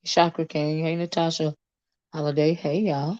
Chakra King. Hey, Natasha Holiday. Hey, y'all.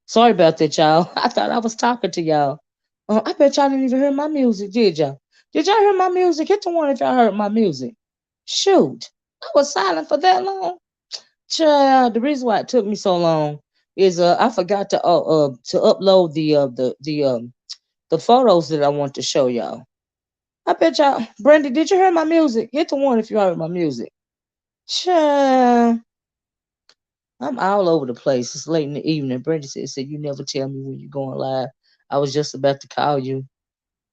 Sorry about that, y'all. I thought I was talking to y'all. I bet y'all didn't even hear my music, did y'all? Did y'all hear my music? Hit the one if y'all heard my music. Shoot, I was silent for that long. Child, the reason why it took me so long is I forgot to upload the photos that I want to show y'all. I bet y'all, Brenda, did you hear my music? Hit the one if you heard my music. Child, I'm all over the place. It's late in the evening. Brenda said you never tell me when you're going live. I was just about to call you,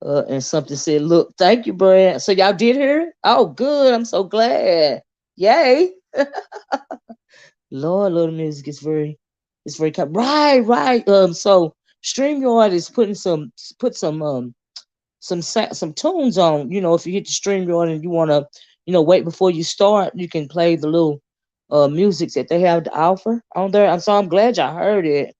and something said, "Look, thank you, Brad." So y'all did hear it? Oh, good. I'm so glad. Yay! Lord, Lord, the music is very right, right. So StreamYard is put some tunes on. You know, if you hit the StreamYard and you wanna, wait before you start, you can play the little music that they have to offer on there. And so I'm glad y'all heard it.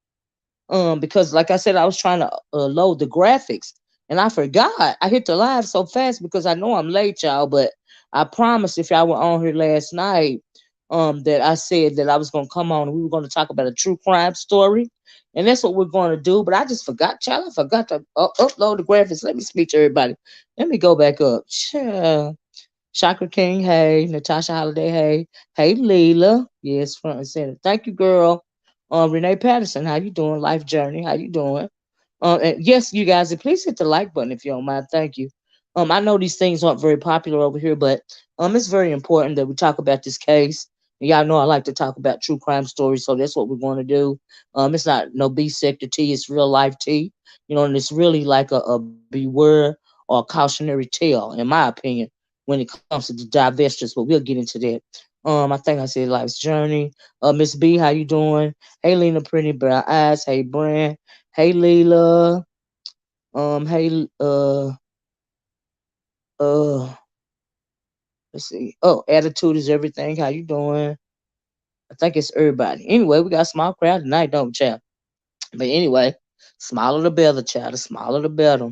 Because like I said, I was trying to load the graphics and I forgot. I hit the live so fast because I know I'm late, y'all. But I promised if y'all were on here last night, that I said that I was gonna come on and we were gonna talk about a true crime story, and that's what we're gonna do. But I just forgot, child. I forgot to upload the graphics. Let me speak to everybody. Let me go back up. Child. Chakra King, hey. Natasha Holiday, hey. Hey, Leela. Yes, front and center. Thank you, girl. Renee Patterson, how you doing? Life Journey, how you doing? And yes, you guys, and please hit the like button if you don't mind. Thank you. I know these things aren't very popular over here, but it's very important that we talk about this case. And y'all know I like to talk about true crime stories, so that's what we're going to do. It's not no B sector tea; it's real life tea. And it's really like a beware or a cautionary tale, in my opinion, when it comes to the divestors. But we'll get into that. I think I said life's journey. Miss B, how you doing? Hey, Lena, pretty brown eyes. Hey, Brand. Hey, Leela. Hey, uh, let's see. Oh, attitude is everything. How you doing? I think it's everybody. Anyway, we got a small crowd tonight, don't we, child? But anyway, smaller the better, child. The smaller the better.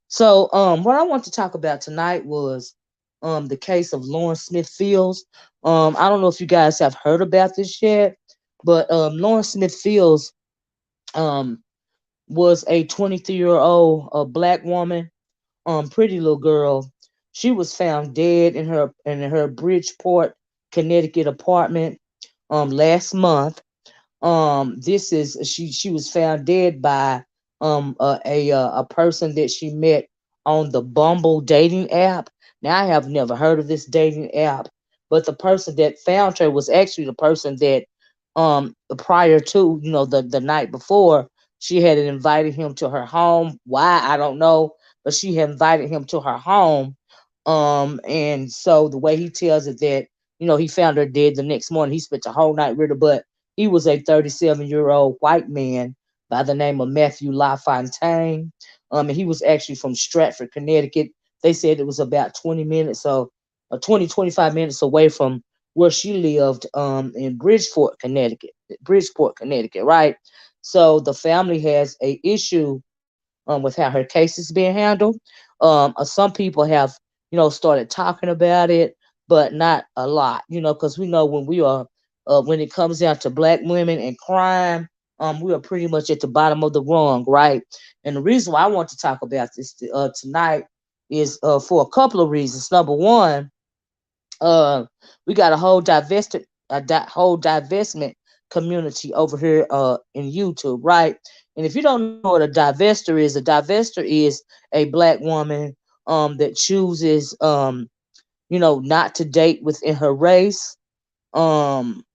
So, what I want to talk about tonight was, the case of Lawrence Smith Fields. I don't know if you guys have heard about this yet, but Lawrence Smith Fields, um, was a 23-year-old black woman, pretty little girl. She was found dead in her Bridgeport, Connecticut apartment last month. This is she was found dead by a person that she met on the Bumble dating app. Now I have never heard of this dating app, but the person that found her was actually the person that prior to, the night before, she had invited him to her home. Why, I don't know, but she had invited him to her home. And so the way he tells it, that he found her dead the next morning. He spent the whole night with her, but he was a 37-year-old white man by the name of Matthew LaFontaine. And he was actually from Stratford, Connecticut. They said it was about 20 minutes, so 20, 25 minutes away from where she lived, in Bridgeport, Connecticut, right? So the family has a issue with how her case is being handled. Some people have, started talking about it, but not a lot, because we know when it comes down to black women and crime, we are pretty much at the bottom of the rung, right? And the reason why I want to talk about this tonight is for a couple of reasons. Number one, uh, we got whole divestment community over here in YouTube, right? And if you don't know what a divester is a black woman that chooses not to date within her race. Um,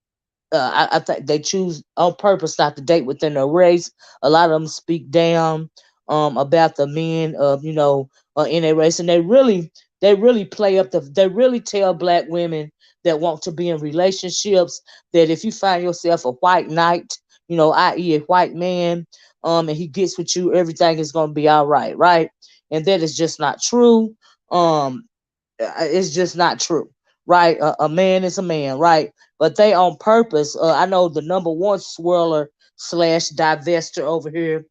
I think they choose on purpose not to date within their race. A lot of them speak down about the men of in a race, and they really they really tell black women that want to be in relationships that if you find yourself a white knight, i.e. a white man, and he gets with you, everything is gonna be all right, right? And that is just not true. Um, it's just not true, right? A man is a man, right? But they on purpose. I know the number one swirler slash divester over here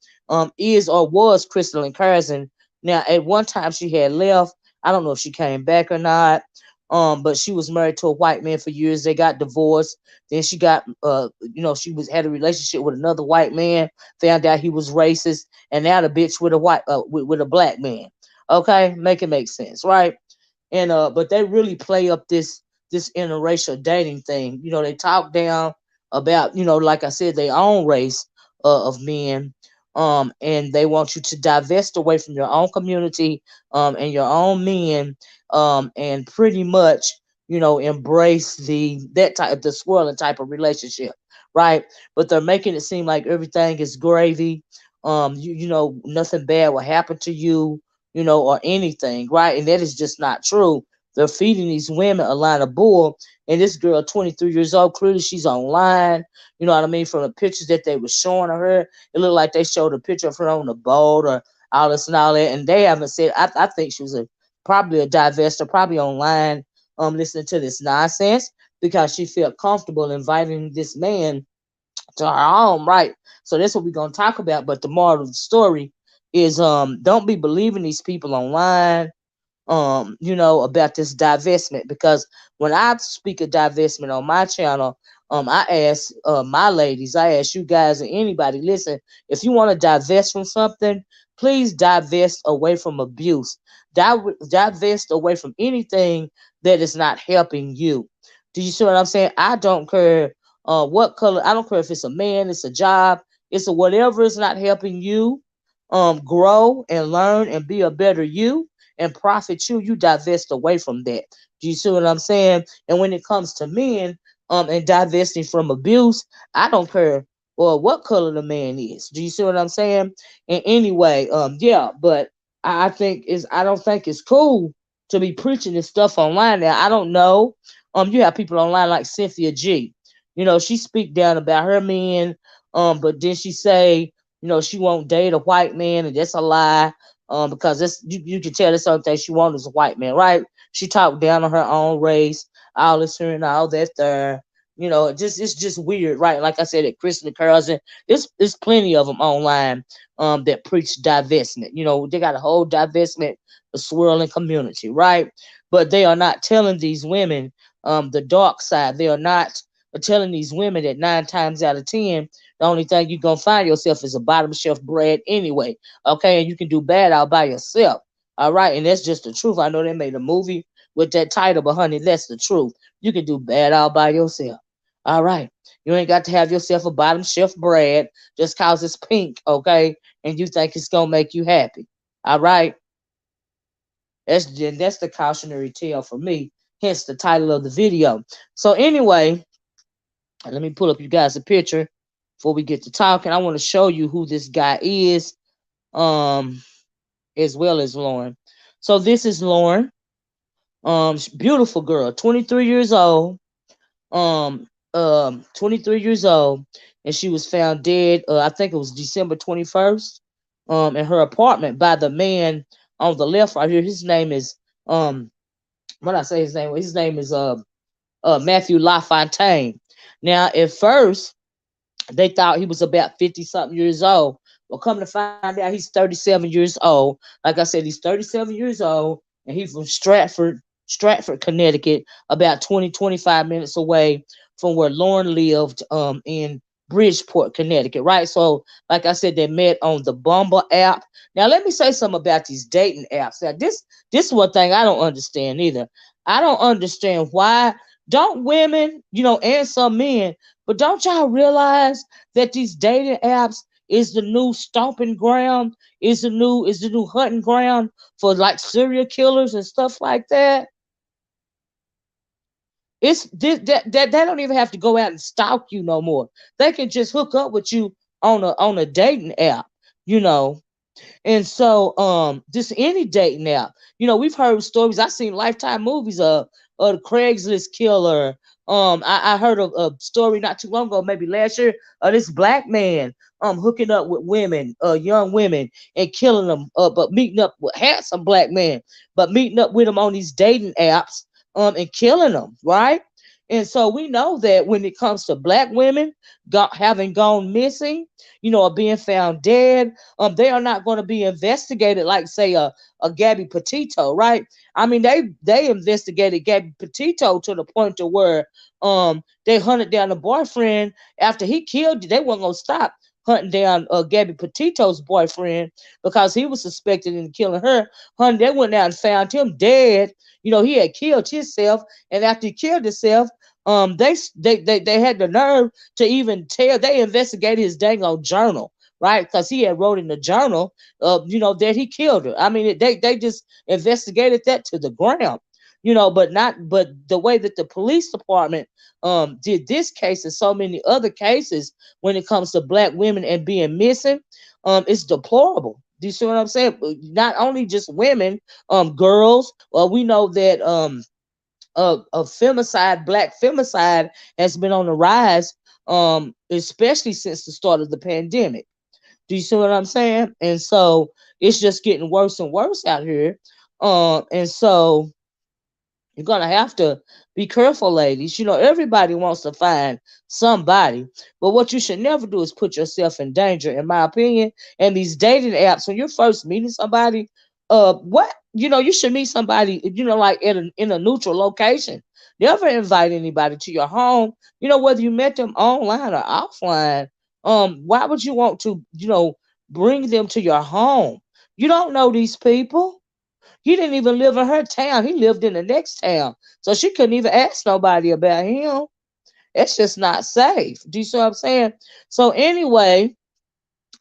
is or was Crystal Carson. Now, at one time she had left. I don't know if she came back or not. But she was married to a white man for years. They got divorced. Then she got, she was had a relationship with another white man. Found out he was racist, and now the bitch with a with a black man. Okay, make it make sense, right? And but they really play up this interracial dating thing. They talk down about, like I said, their own race of men, and they want you to divest away from your own community, and your own men, and pretty much, embrace the swirling type of relationship, right? But they're making it seem like everything is gravy. Nothing bad will happen to you, or anything, right? And that is just not true. They're feeding these women a line of bull. And this girl, 23 years old, clearly she's online. You know what I mean? From the pictures that they were showing of her, it looked like they showed a picture of her on the boat or all this and all that. And they haven't said, I think she was probably a divester, probably online, listening to this nonsense because she felt comfortable inviting this man to our home, right? So that's what we're gonna talk about. But the moral of the story is don't be believing these people online, about this divestment, because when I speak of divestment on my channel, I ask my ladies, I ask you guys and anybody, listen, if you want to divest from something, please divest away from abuse. Divest away from anything that is not helping you. Do you see what I'm saying? I don't care what color, I don't care if it's a man, it's a job, it's a whatever is not helping you. grow and learn and be a better you and profit you, you divest away from that. Do you see what I'm saying? And when it comes to men, and divesting from abuse, I don't care well what color the man is. Do you see what I'm saying? And anyway, yeah, but I think is I don't think it's cool to be preaching this stuff online now. I don't know. You have people online like Cynthia G. She speak down about her men, but then she say, she won't date a white man, and that's a lie. Because you can tell that's something she wants is a white man, right? She talked down on her own race, all this here and all that there. It's just weird, right? Like I said, at Kristen Carlson, there's plenty of them online that preach divestment. They got a whole divestment swirling community, right? But they are not telling these women the dark side. They are not telling these women that 9 times out of 10, the only thing you're gonna find yourself is a bottom shelf bread anyway. Okay, and you can do bad all by yourself. All right, and that's just the truth. I know they made a movie with that title, but honey, that's the truth. You can do bad all by yourself. All right. You ain't got to have yourself a bottom shelf bread just cause it's pink, okay? And you think it's gonna make you happy. All right. That's the cautionary tale for me. Hence the title of the video. So anyway, let me pull up you guys a picture before we get to talking. I want to show you who this guy is, um, as well as Lauren. So this is Lauren, beautiful girl, 23 years old, 23 years old, and she was found dead. I think it was December 21st, in her apartment by the man on the left right here. His name is what I say his name. His name is Matthew LaFontaine. Now, at first, they thought he was about 50 something years old. Well, come to find out, he's 37 years old. Like I said, he's 37 years old, and he's from Stratford, Connecticut, about 20-25 minutes away from where Lauren lived, in Bridgeport, Connecticut, right? So, like I said, they met on the Bumble app. Now, let me say something about these dating apps. Now, this is one thing I don't understand either. I don't understand why don't women, and some men, but don't y'all realize that these dating apps is the new stomping ground, is the new hunting ground for like serial killers and stuff like that? It's this, that they don't even have to go out and stalk you no more. They can just hook up with you on a dating app, you know. And so, just any dating app. We've heard stories. I seen Lifetime movies of the Craigslist killer. I heard of a story not too long ago, maybe last year, of this black man hooking up with women, young women, and killing them. But meeting up with handsome black men, but meeting up with them on these dating apps, and killing them, right? And so we know that when it comes to black women having gone missing, or being found dead, they are not going to be investigated like, say, a Gabby Petito, right? I mean, they investigated Gabby Petito to the point to where they hunted down the boyfriend after he killed. They weren't gonna stop hunting down Gabby Petito's boyfriend because he was suspected in killing her. Honey, they went out and found him dead. He had killed himself, and after he killed himself, they had the nerve to even tell. They investigated his dang old journal, right? Because he had wrote in the journal, that he killed her. I mean, they just investigated that to the ground, but the way that the police department did this case and so many other cases when it comes to black women and being missing, it's deplorable. Do you see what I'm saying? Not only just women, girls. Well, we know that of femicide, black femicide has been on the rise, especially since the start of the pandemic. Do you see what I'm saying? And so it's just getting worse and worse out here. And so you're gonna have to be careful, ladies. Everybody wants to find somebody, but what you should never do is put yourself in danger, in my opinion. And these dating apps, when you're first meeting somebody, you should meet somebody, like in a neutral location. Never invite anybody to your home. Whether you met them online or offline. Why would you want to, bring them to your home? You don't know these people. He didn't even live in her town. He lived in the next town. So she couldn't even ask nobody about him. It's just not safe. Do you see what I'm saying? So anyway,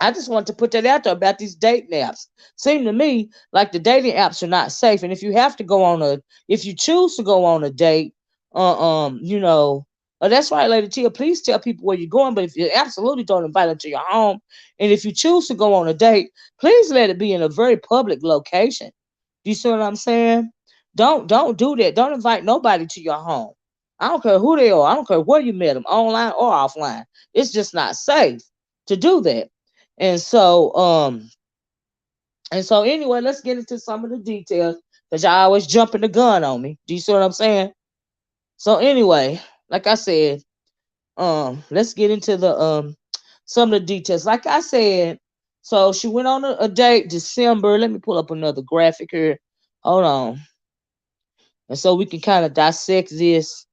I just want to put that out there about these dating apps. Seem to me like the dating apps are not safe. And if you have to go on if you choose to go on a date, you know, that's right, Lady Tia. Please tell people where you're going. But if you absolutely don't invite them to your home, and if you choose to go on a date, please let it be in a very public location. Do you see what I'm saying? Don't do that. Don't invite nobody to your home. I don't care who they are. I don't care where you met them, online or offline. It's just not safe to do that. And so, anyway, let's get into some of the details because y'all always jumping the gun on me. Do you see what I'm saying? So anyway, like I said, let's get into the some of the details. Like I said, so she went on a date December. Let me pull up another graphic here. Hold on. And so we can kind of dissect this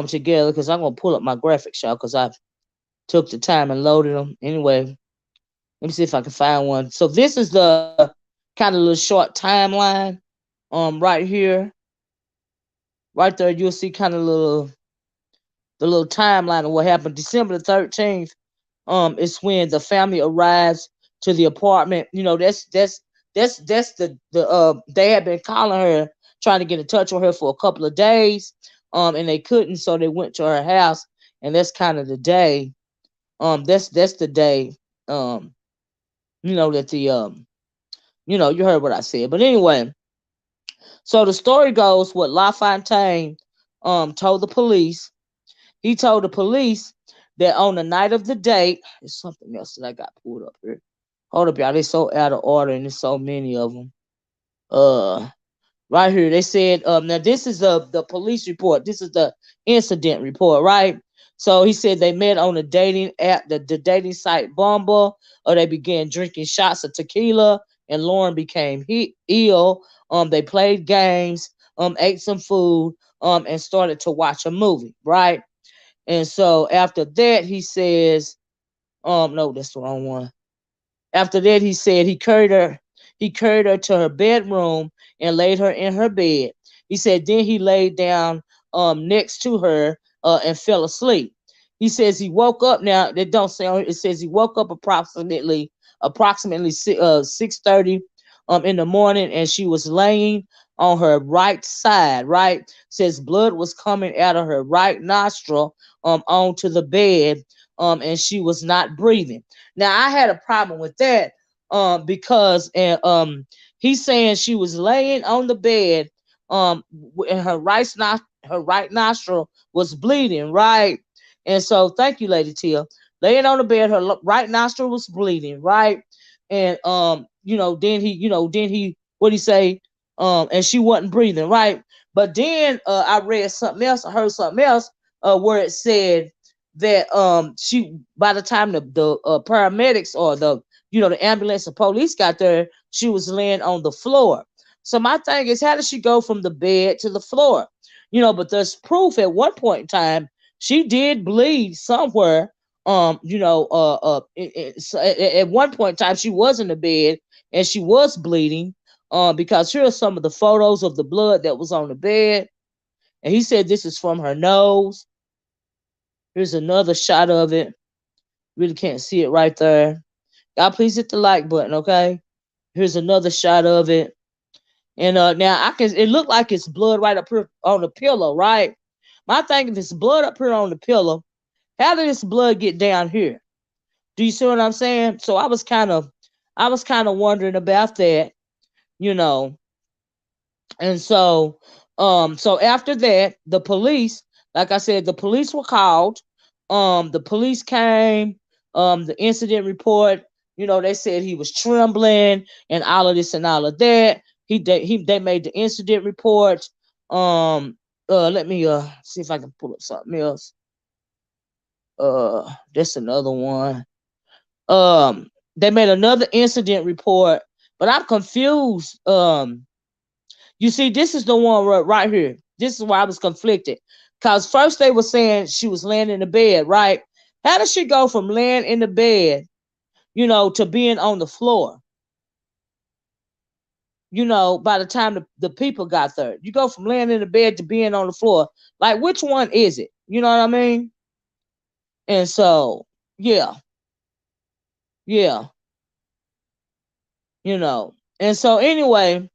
together because I'm gonna pull up my graphics, y'all, because I took the time and loaded them. Anyway, let me see if I can find one. So this is the kind of little short timeline. Right here, right there, you'll see kind of the little timeline of what happened. December the 13th. Is when the family arrives to the apartment. You know, that's the they had been calling her, trying to get in touch with her for a couple of days. And they couldn't, so they went to her house, and that's kind of the day. That's the day. Um, that the you heard what I said. But anyway, so the story goes what LaFontaine told the police. He told the police that on the night of the date, there's something else that I got pulled up here. Hold up, y'all. They so out of order, and there's so many of them. Uh, right here, they said, now this is the police report. This is the incident report, right? So he said they met on the dating app, the dating site Bumble, or they began drinking shots of tequila, and Lauren became ill. They played games, ate some food, and started to watch a movie, right? And so after that, he says, no, that's the wrong one. After that, he said he carried her to her bedroom and laid her in her bed. He said then he laid down next to her and fell asleep. He says he woke up. Now they don't say it says he woke up approximately 6:30 in the morning, and she was laying on her right side, right? Says blood was coming out of her right nostril onto the bed, and she was not breathing. Now I had a problem with that because he's saying she was laying on the bed and her right nostril was bleeding, right? And so thank you, Lady Tia. Laying on the bed, her right nostril was bleeding, right? And then he what he say? And she wasn't breathing, right? But then I read something else, I heard something else where it said that she by the time the paramedics or the ambulance and police got there, she was laying on the floor. So my thing is, how did she go from the bed to the floor? But there's proof at one point in time she did bleed somewhere. So at one point in time she was in the bed and she was bleeding. Because here are some of the photos of the blood that was on the bed, and he said this is from her nose. Here's another shot of it. Really can't see it right there. God, please hit the like button, okay? Here's another shot of it. And now it looked like it's blood right up here on the pillow, right? My thing, if it's blood up here on the pillow, how did this blood get down here? Do you see what I'm saying? So I was kind of wondering about that, you know. And so after that, the police, like I said, the police were called. The police came. The incident report, they said he was trembling and all of this and all of that. They made the incident report. Let me see if I can pull up something else. That's another one. They made another incident report, but I'm confused. You see, this is the one right here. This is why I was conflicted. Because first they were saying she was laying in the bed, right? How does she go from laying in the bed, to being on the floor? By the time the people got there, you go from laying in the bed to being on the floor. Like, which one is it? You know what I mean? And so, yeah. Yeah, you know. And so anyway,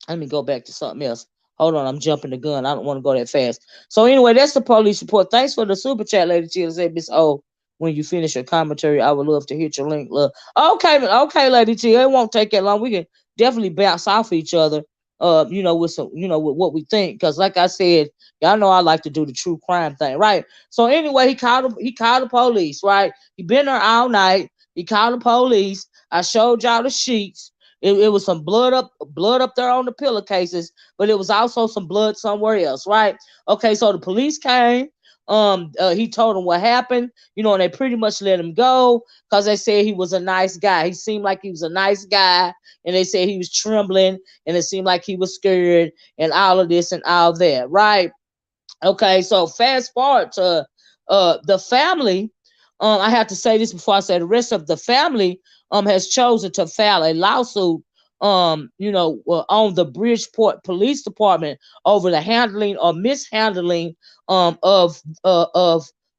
let me go back to something else. Hold on, I'm jumping the gun. I don't want to go that fast. So anyway, that's the police report. Thanks for the super chat, Lady Chill. Said Miss O, when you finish your commentary, I would love to hit your link. Look, okay, Lady Chill. It won't take that long. We can definitely bounce off each other. With some, with what we think, because like I said, y'all know I like to do the true crime thing, right? So anyway, he called the police, right? He been there all night. He called the police. I showed y'all the sheets. It was some blood up there on the pillowcases, but it was also some blood somewhere else, right? Okay, so the police came. He told them what happened, and they pretty much let him go because they said he was a nice guy. He seemed like he was a nice guy, and they said he was trembling, and it seemed like he was scared, and all of this and all that, right? Okay, so fast forward to the family. I have to say this before I say the rest of the family has chosen to file a lawsuit on the Bridgeport Police Department over the handling or mishandling of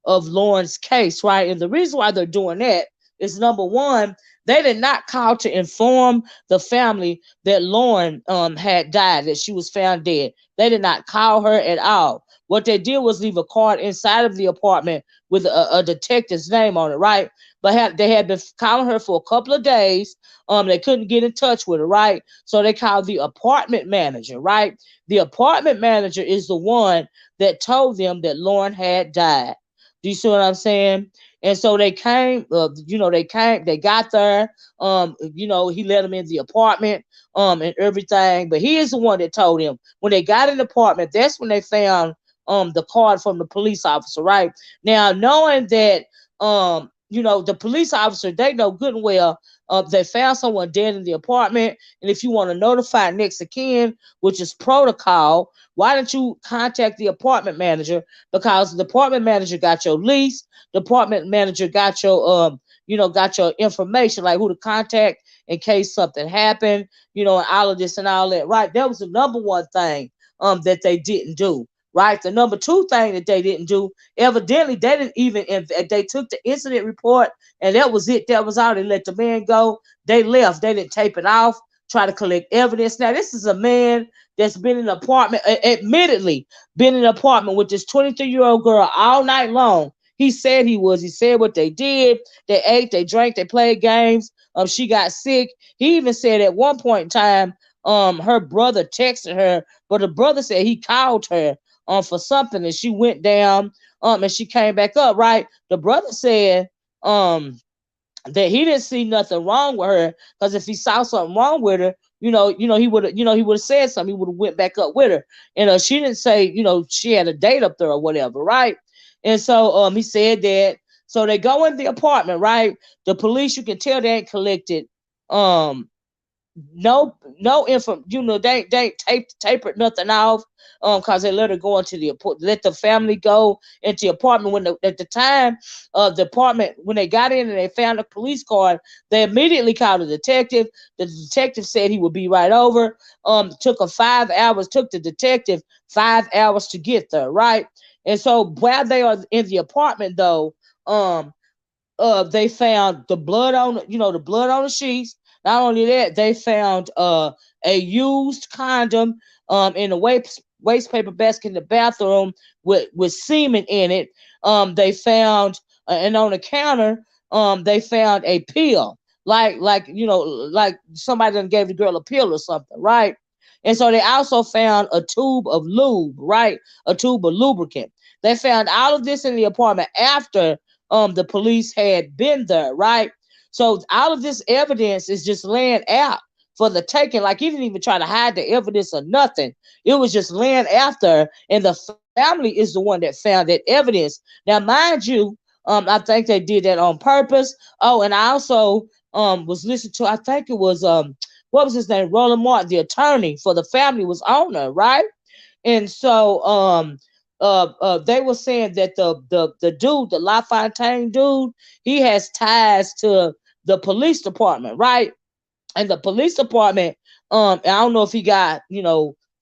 Lauren's case, right? And the reason why they're doing that is number one, they did not call to inform the family that Lauren had died, that she was found dead. They did not call her at all. What they did was leave a card inside of the apartment with a detective's name on it, right? But they had been calling her for a couple of days. They couldn't get in touch with her, right? So they called the apartment manager, right? The apartment manager is the one that told them that Lauren had died. Do you see what I'm saying? And so they came, they got there. He let them in the apartment, and everything. But he is the one that told them when they got in the apartment, that's when they found the card from the police officer, right? Now, knowing that the police officer, they know good and well they found someone dead in the apartment. And if you want to notify next of kin, which is protocol, why don't you contact the apartment manager? Because the apartment manager got your lease, the apartment manager got got your information, like who to contact in case something happened, and all of this and all that, right? That was the number one thing that they didn't do. Right. The number two thing that they didn't do, evidently, they didn't even, they took the incident report and that was it. That was all. They let the man go. They left. They didn't tape it off, try to collect evidence. Now, this is a man that's been in an apartment, admittedly, been in an apartment with this 23-year-old girl all night long. He said he was. He said what they did. They ate, they drank, they played games. She got sick. He even said at one point in time, her brother texted her, but the brother said he called her for something and she went down and she came back up, right? The brother said that he didn't see nothing wrong with her, because if he saw something wrong with her, he would have said something. He would have went back up with her. And she didn't say, she had a date up there or whatever, right? And so he said that. So they go in the apartment, right? The police, you can tell they ain't collected no info, they ain't tapered nothing off, because they let her go into let the family go into the apartment. At the time the apartment, when they got in and they found a police card, they immediately called a detective. The detective said he would be right over. Took the detective 5 hours to get there, right? And so while they are in the apartment though, they found the blood on the sheets. Not only that, they found a used condom in a waste paper basket in the bathroom with semen in it. They found and on the counter, they found a pill, like somebody done gave the girl a pill or something, right? And so they also found a tube of lube, right? A tube of lubricant. They found all of this in the apartment after the police had been there, right? So all of this evidence is just laying out for the taking. Like he didn't even try to hide the evidence or nothing. It was just laying out there, and the family is the one that found that evidence. Now, mind you, I think they did that on purpose. Oh, and I also was listening to, I think it was what was his name? Roland Martin, the attorney for the family, was on there, right? And so they were saying that the dude, the LaFontaine dude, he has ties to the police department, right? And the police department, I don't know if he got,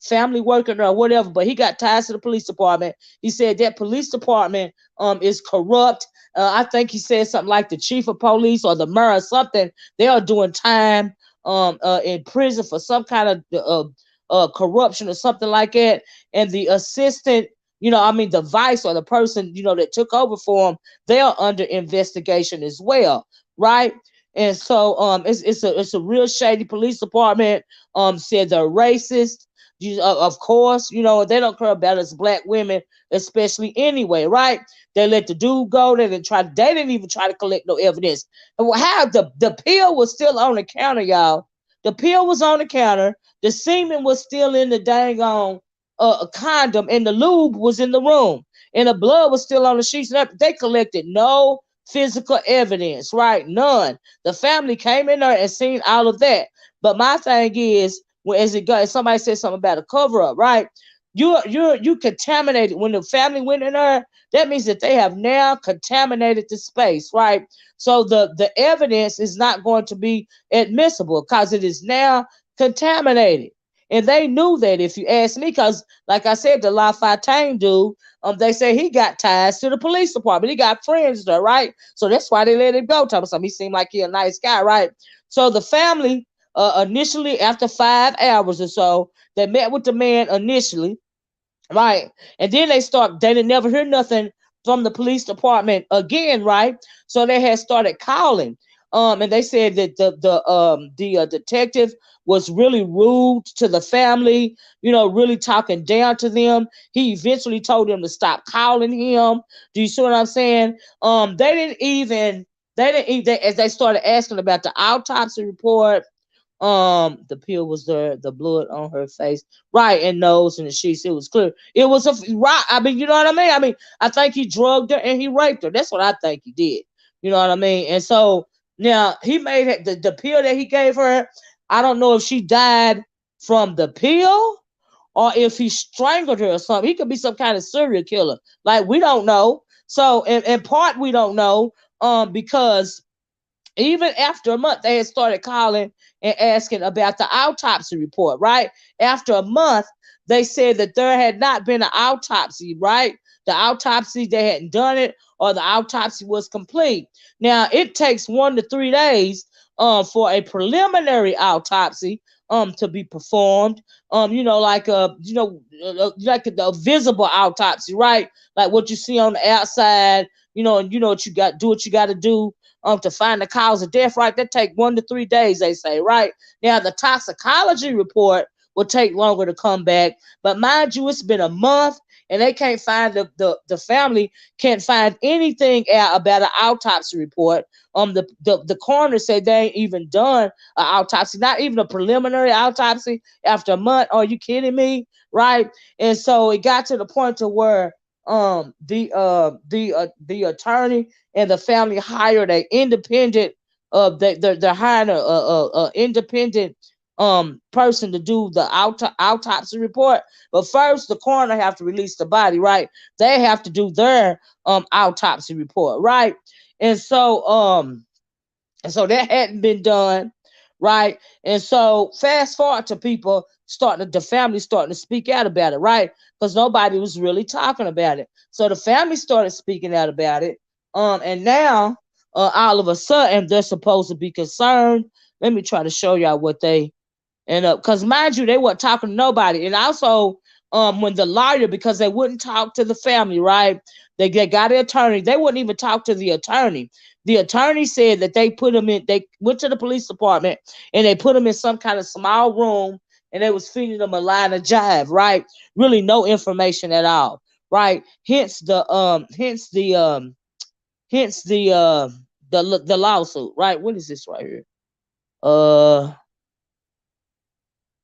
family working or whatever, but he got ties to the police department. He said that police department is corrupt. I think he said something like the chief of police or the mayor or something. They are doing time in prison for some kind of corruption or something like that. And the assistant, the vice or the person, that took over for him, they are under investigation as well, right? And so it's a real shady police department. Said they're racist. Of course, they don't care about us black women, especially anyway, right? They let the dude go. They didn't even try to collect no evidence. And how the pill was still on the counter, y'all. The pill was on the counter. The semen was still in the dang on condom, and the lube was in the room, and the blood was still on the sheets. And they collected no physical evidence, right? None. The family came in there and seen all of that. But my thing is, as somebody said something about a cover up, right? You contaminated when the family went in there. That means that they have now contaminated the space, right? So the evidence is not going to be admissible because it is now contaminated. And they knew that, if you ask me, because like I said, the LaFontaine dude, they say he got ties to the police department. He got friends there, right? So that's why they let him go. He seemed like he a nice guy, right? So the family, initially, after 5 hours or so, they met with the man initially, right? And then they didn't never hear nothing from the police department again, right? So they had started calling. And they said that the detective was really rude to the family, really talking down to them. He eventually told them to stop calling him. Do you see what I'm saying? As they started asking about the autopsy report, the pill was there, the blood on her face, right, and nose and the sheets. It was clear. It was right. I mean, you know what I mean? I think he drugged her and he raped her. That's what I think he did. You know what I mean? And so now he made it, the pill that he gave her. I don't know if she died from the pill or if he strangled her or something. He could be some kind of serial killer. Like, we don't know. So in part we don't know, because even after a month, they had started calling and asking about the autopsy report, right? After a month, they said that there had not been an autopsy, right? The autopsy, they hadn't done it, or the autopsy was complete. Now, it takes 1 to 3 days for a preliminary autopsy to be performed. Like a visible autopsy, right? Like what you see on the outside, and what you got, do what you got to do to find the cause of death, right? That take 1 to 3 days, they say, right? Now, the toxicology report will take longer to come back, but mind you, it's been a month, and they can't find the family can't find anything out about an autopsy report. The coroner said they ain't even done an autopsy, not even a preliminary autopsy after a month. Are you kidding me? Right? And so it got to the point to where the attorney and the family hired a independent they're hiring a independent person to do the autopsy report. But first, the coroner have to release the body, right? They have to do their autopsy report, right? And so that hadn't been done, right? And so fast forward to the family starting to speak out about it, right? Because nobody was really talking about it. So the family started speaking out about it. And now all of a sudden they're supposed to be concerned. Let me try to show y'all what they end up, because mind you, they weren't talking to nobody. And also, when the lawyer, because they wouldn't talk to the family, right? They got an attorney. They wouldn't even talk to the attorney. The attorney said that they went to the police department and they put him in some kind of small room, and they was feeding them a line of jive, right? Really no information at all, right? Hence the lawsuit, right? What is this right here?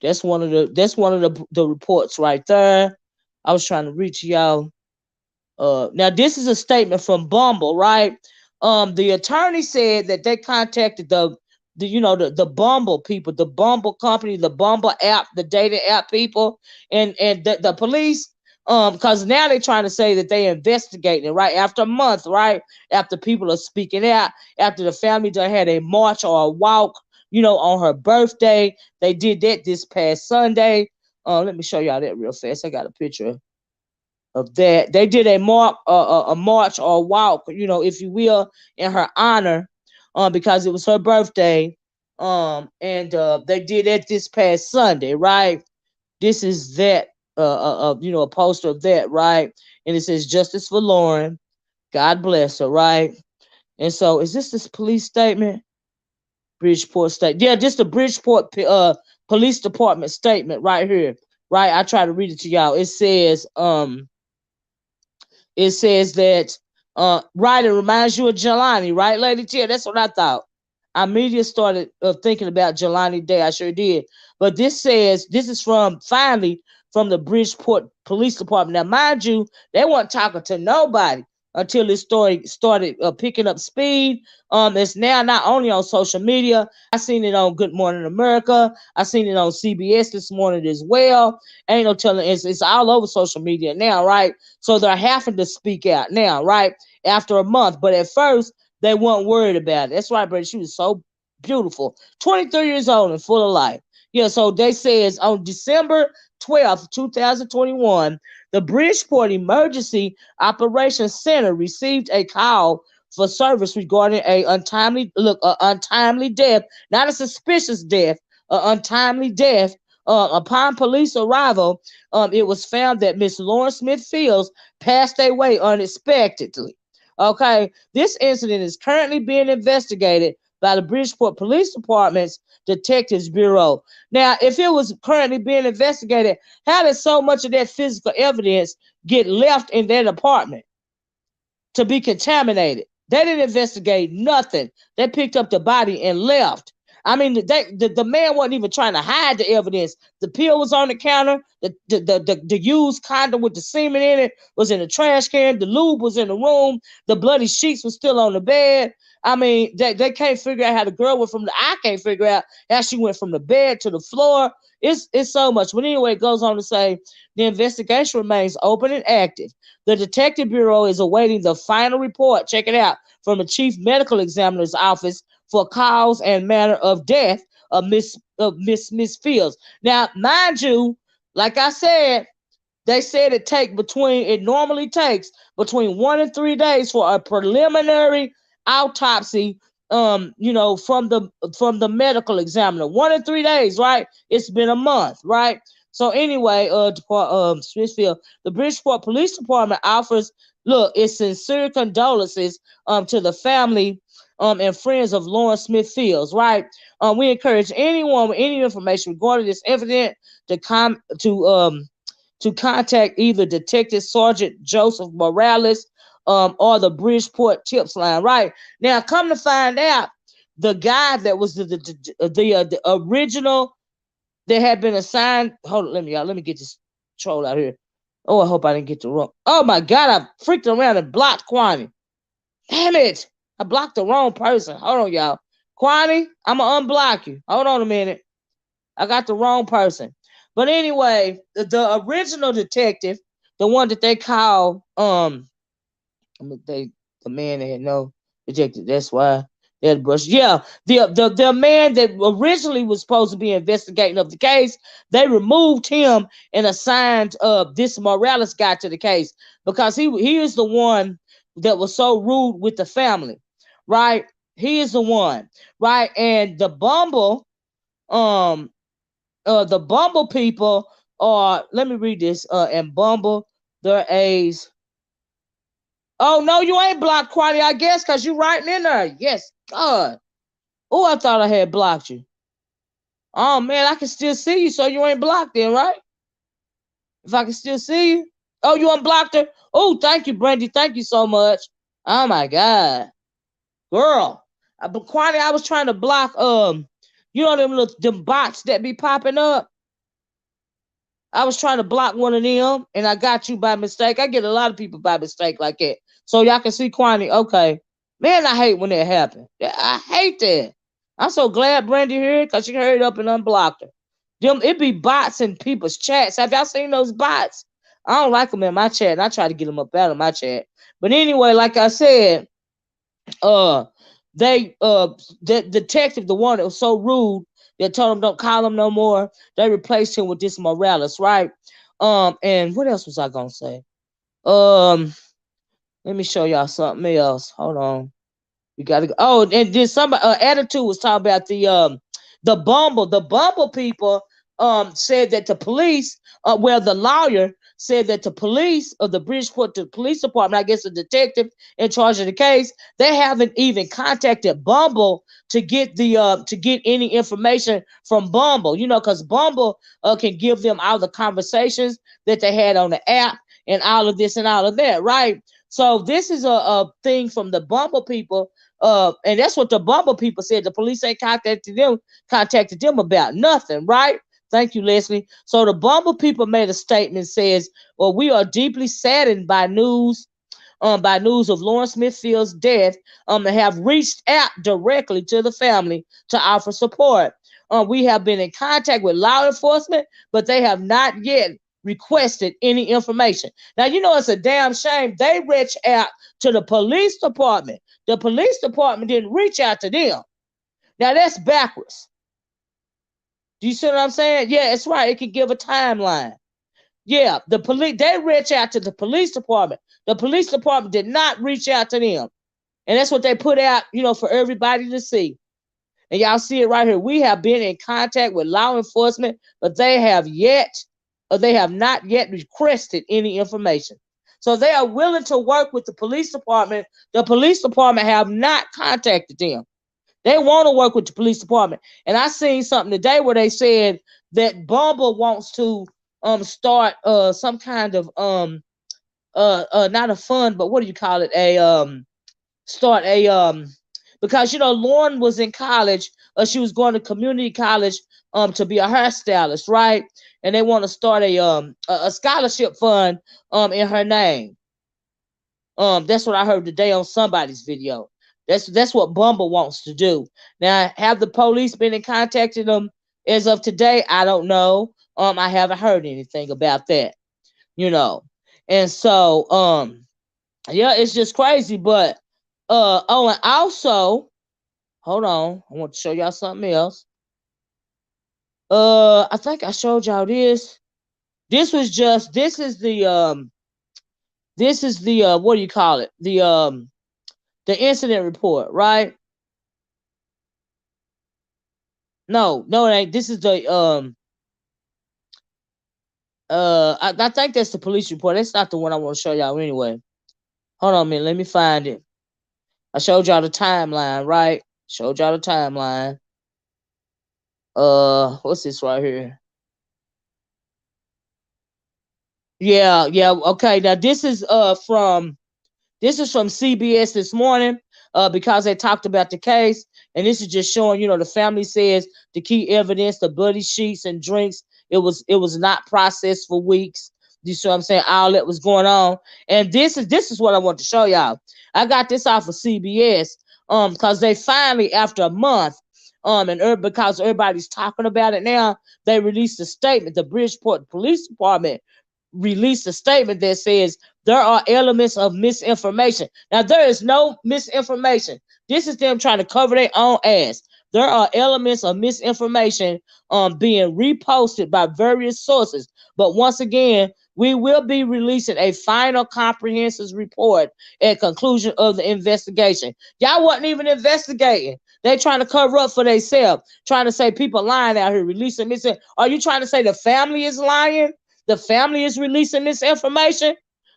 That's one of the reports right there. I was trying to reach y'all. Now this is a statement from Bumble, right? The attorney said that they contacted the Bumble people, the Bumble company, the Bumble app, the dating app people, and the police, because now they're trying to say that they investigating it, right? After a month, right? After people are speaking out, after the family done had a march or a walk, on her birthday. They did that this past Sunday. Let me show y'all that real fast. I got a picture of that. They did a march or walk, if you will, in her honor, because it was her birthday. And they did it this past Sunday, right? This is that, a poster of that, right? And it says "Justice for Lauren, God bless her," right? And so, is this police statement? Bridgeport State. Yeah, just the Bridgeport Police Department statement right here. Right, I try to read it to y'all. It says that right, it reminds you of Jelani, right, Lady Tia? That's what I thought. I immediately started thinking about Jelani Day. I sure did. But this is finally from the Bridgeport Police Department. Now, mind you, they weren't talking to nobody until this story started picking up speed. It's now not only on social media. I seen it on Good Morning America. I seen it on CBS this morning as well. Ain't no telling. It's all over social media now, right? So they're having to speak out now, right? After a month. But at first, they weren't worried about it. That's right, Brady. She was so beautiful. 23 years old and full of life. Yeah, so they says on December 12th, 2021, the Bridgeport Emergency Operations Center received a call for service regarding a untimely death, not a suspicious death, untimely death. Upon police arrival, it was found that Miss Lauren Smith Fields passed away unexpectedly. Okay, this incident is currently being investigated by the Bridgeport Police Department's Detectives Bureau. Now, if it was currently being investigated, how did so much of that physical evidence get left in that apartment to be contaminated? They didn't investigate nothing. They picked up the body and left. I mean, the man wasn't even trying to hide the evidence. The pill was on the counter. The used condom with the semen in it was in the trash can. The lube was in the room. The bloody sheets were still on the bed. I mean, they can't figure out how the girl went I can't figure out how she went from the bed to the floor. It's so much. But anyway, it goes on to say the investigation remains open and active. The Detective Bureau is awaiting the final report. Check it out, from the Chief Medical Examiner's Office for cause and manner of death of Miss Fields. Now, mind you, like I said, they said it normally takes between 1 and 3 days for a preliminary autopsy. From the medical examiner. 1 and 3 days, right? It's been a month, right? So anyway, Smithfield, the Bridgeport Police Department offers its sincere condolences to the family and friends of Lauren Smith Fields, right? We encourage anyone with any information regarding this incident to contact either Detective Sergeant Joseph Morales or the Bridgeport Tips line, right? Now, come to find out, the guy that was the original that had been assigned. Hold on, let me get this troll out here. Oh, I hope I didn't get the wrong. Oh my God, I freaked around and blocked Kwani. Damn it, I blocked the wrong person. Hold on, y'all. Kwani, I'm gonna unblock you. Hold on a minute. I got the wrong person. But anyway, the original detective, the one that they call the man that had no detective. That's why they had brush. Yeah, the man that originally was supposed to be investigating of the case, they removed him and assigned this Morales guy to the case because he is the one that was so rude with the family, right? He is the one, right? And the Bumble people are, let me read this, and Bumble, their A's. Oh, no, you ain't blocked, Quality, I guess, because you writing in there. Yes, God. Oh, I thought I had blocked you. Oh, man, I can still see you, so you ain't blocked then, right? If I can still see you. Oh, you unblocked her? Oh, thank you, Brandy. Thank you so much. Oh, my God. Girl. But Quality, I was trying to block, them bots that be popping up. I was trying to block one of them, and I got you by mistake. I get a lot of people by mistake like that. So y'all can see Kwani. Okay. Man, I hate when that happens. I hate that. I'm so glad Brandy here because she hurried up and unblocked her. It be bots in people's chats. Have y'all seen those bots? I don't like them in my chat, and I try to get them up out of my chat. But anyway, like I said, the detective, the one that was so rude, They told him don't call him no more. They replaced him with this Morales, right? And what else was I gonna say? Um, Let me show y'all something else. Hold on. We gotta go. Oh, and then somebody attitude was talking about the Bumble people said that the police the lawyer said that the police of the Bridgeport the police department, I guess the detective in charge of the case, they haven't even contacted Bumble to get to get any information from Bumble, because Bumble can give them all the conversations that they had on the app and all of this and all of that, right? So this is a thing from the Bumble people, and that's what the Bumble people said. The police ain't contacted them about nothing, right? Thank you, Leslie. So the Bumble people made a statement says, "Well, we are deeply saddened by news of Lawrence Smithfield's death, and have reached out directly to the family to offer support. We have been in contact with law enforcement, but they have not yet requested any information." Now, it's a damn shame they reached out to the police department. The police department didn't reach out to them. Now, that's backwards. Do you see what I'm saying? Yeah, it's right. It can give a timeline. Yeah, the police, they reached out to the police department. The police department did not reach out to them. And that's what they put out, for everybody to see. And y'all see it right here. We have been in contact with law enforcement, but they have not yet requested any information. So they are willing to work with the police department. The police department have not contacted them. They want to work with the police department. And I seen something today where they said that Bumble wants to start some kind of not a fund, but what do you call it? Start a because Lauren was in college, she was going to community college to be a hairstylist, right? And they want to start a scholarship fund in her name. That's what I heard today on somebody's video. That's what Bumble wants to do. Now, have the police been in contact with them as of today? I don't know. I haven't heard anything about that, And so, yeah, it's just crazy. But oh, and also, hold on, I want to show y'all something else. I think I showed y'all this. This is the what do you call it? The incident report, right? No, it ain't. This is the I think that's the police report. That's not the one I want to show y'all anyway. Hold on a minute, let me find it. I showed y'all the timeline, right? Showed y'all the timeline. What's this right here? Yeah, okay. Now this is from CBS this morning, because they talked about the case, and this is just showing, the family says the key evidence, the bloody sheets and drinks, it was not processed for weeks. You see what I'm saying? All that was going on, and this is what I want to show y'all. I got this off of CBS, because they finally, after a month, and because everybody's talking about it now, they released a statement. The Bridgeport Police Department released a statement that says there are elements of misinformation. Now, there is no misinformation. This is them trying to cover their own ass. There are elements of misinformation being reposted by various sources. But once again, we will be releasing a final comprehensive report at conclusion of the investigation. Y'all wasn't even investigating. They trying to cover up for themselves, trying to say people lying out here, releasing this. Are you trying to say the family is lying? The family is releasing this information,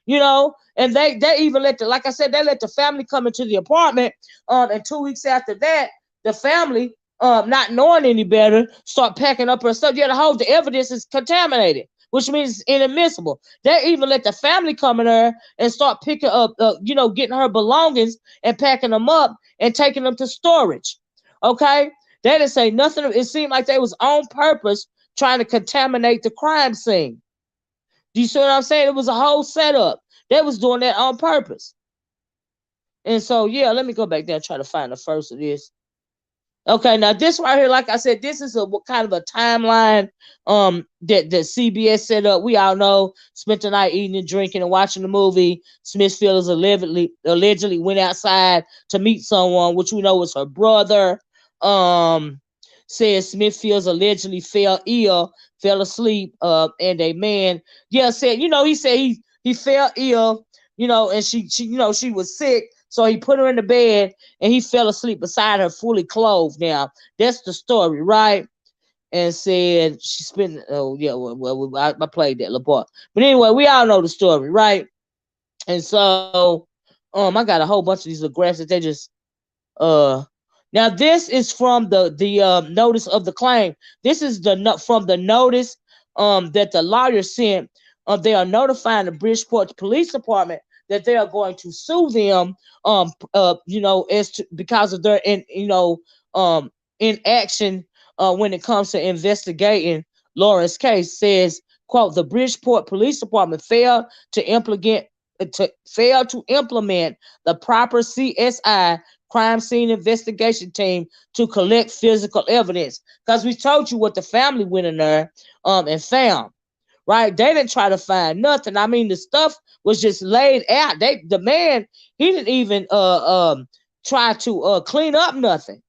and they even like I said, they let the family come into the apartment, and 2 weeks after that, the family, not knowing any better, start packing up her stuff. Yeah, the evidence is contaminated, which means it's inadmissible. They even let the family come in there and start picking up, getting her belongings and packing them up and taking them to storage. Okay, they didn't say nothing. It seemed like they was on purpose trying to contaminate the crime scene. Do you see what I'm saying? It was a whole setup. They was doing that on purpose. And so, yeah, let me go back there and try to find the first of this. Okay, now this right here, like I said, this is a kind of a timeline that CBS set up. We all know, spent the night eating and drinking and watching the movie. Smithfield allegedly went outside to meet someone, which we know was her brother. says Smithfields allegedly fell asleep, and a man, yeah, said, he said he fell ill, and she she was sick, so he put her in the bed and he fell asleep beside her, fully clothed. Now that's the story, right? And said she spent, oh yeah, well I played that little part, but anyway, we all know the story, right? And so, I got a whole bunch of these little graphs that they just uh now this is from the notice of the claim. This is from the notice that the lawyer sent. They are notifying the Bridgeport Police Department that they are going to sue them, because of their inaction when it comes to investigating Lawrence's case. Says, quote, the Bridgeport Police Department failed to implement the proper CSI, crime scene investigation team, to collect physical evidence. Because we told you what the family went in there and found. Right? They didn't try to find nothing. I mean, the stuff was just laid out. The man, he didn't even try to clean up nothing.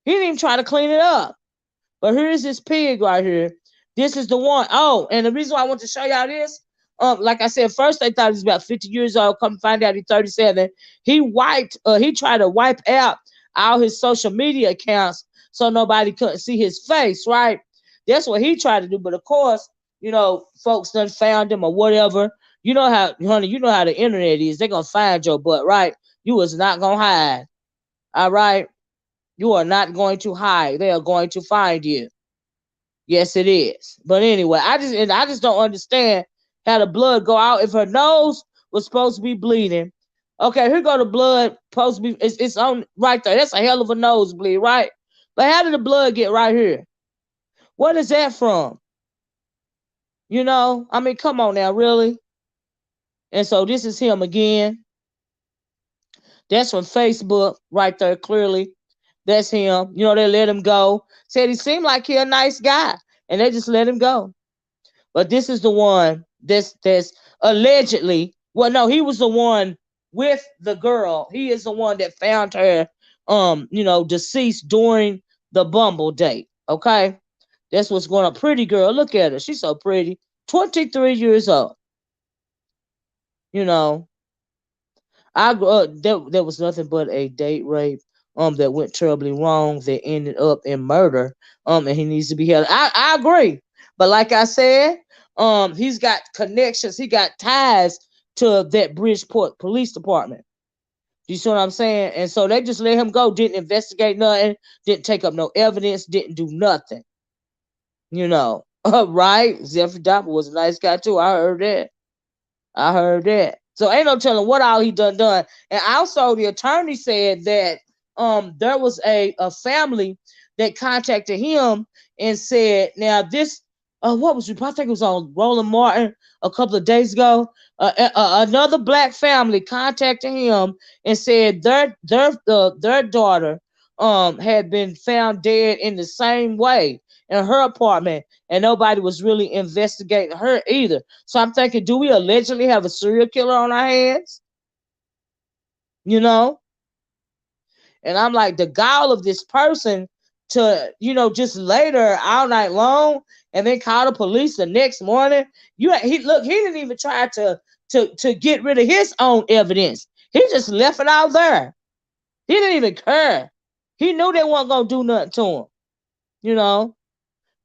He didn't even try to clean it up. But here's this pig right here. This is the one. Oh, and the reason why I want to show y'all this, like I said, first they thought he was about 50 years old. Come find out he's 37. He tried to wipe out all his social media accounts so nobody couldn't see his face, right? That's what he tried to do. But of course, folks done found him or whatever. You know how, honey, you know how the internet is. They're going to find your butt, right? You was not going to hide. All right? You are not going to hide. They are going to find you. Yes, it is. But anyway, I just don't understand how the blood go out if her nose was supposed to be bleeding. Okay, here go the blood supposed to be. It's on right there. That's a hell of a nosebleed, right? But how did the blood get right here? What is that from? I mean, come on now, really? And so this is him again. That's from Facebook right there, clearly. That's him. They let him go. Said he seemed like he a nice guy, and they just let him go. But this is the one that's allegedly. Well, no, he was the one with the girl. He is the one that found her, deceased during the Bumble date. Okay, that's what's going on. Pretty girl, look at her. She's so pretty. 23 years old. There was nothing but a date rape that went terribly wrong, that ended up in murder, and he needs to be held. I agree, but like I said, he's got connections, he got ties to that Bridgeport Police Department. You see what I'm saying? And so they just let him go, didn't investigate nothing, didn't take up no evidence, didn't do nothing. Right? Jeffrey Dahmer was a nice guy too. I heard that. So ain't no telling what all he done. And also the attorney said that there was a family that contacted him and said, now this what was it? I think it was on Roland Martin a couple of days ago. Another black family contacted him and said their daughter had been found dead in the same way in her apartment, and nobody was really investigating her either. So I'm thinking, do we allegedly have a serial killer on our hands? And I'm like, the gall of this person to, just later all night long and then call the police the next morning. He didn't even try to get rid of his own evidence. He just left it out there. He didn't even care. He knew they weren't gonna do nothing to him.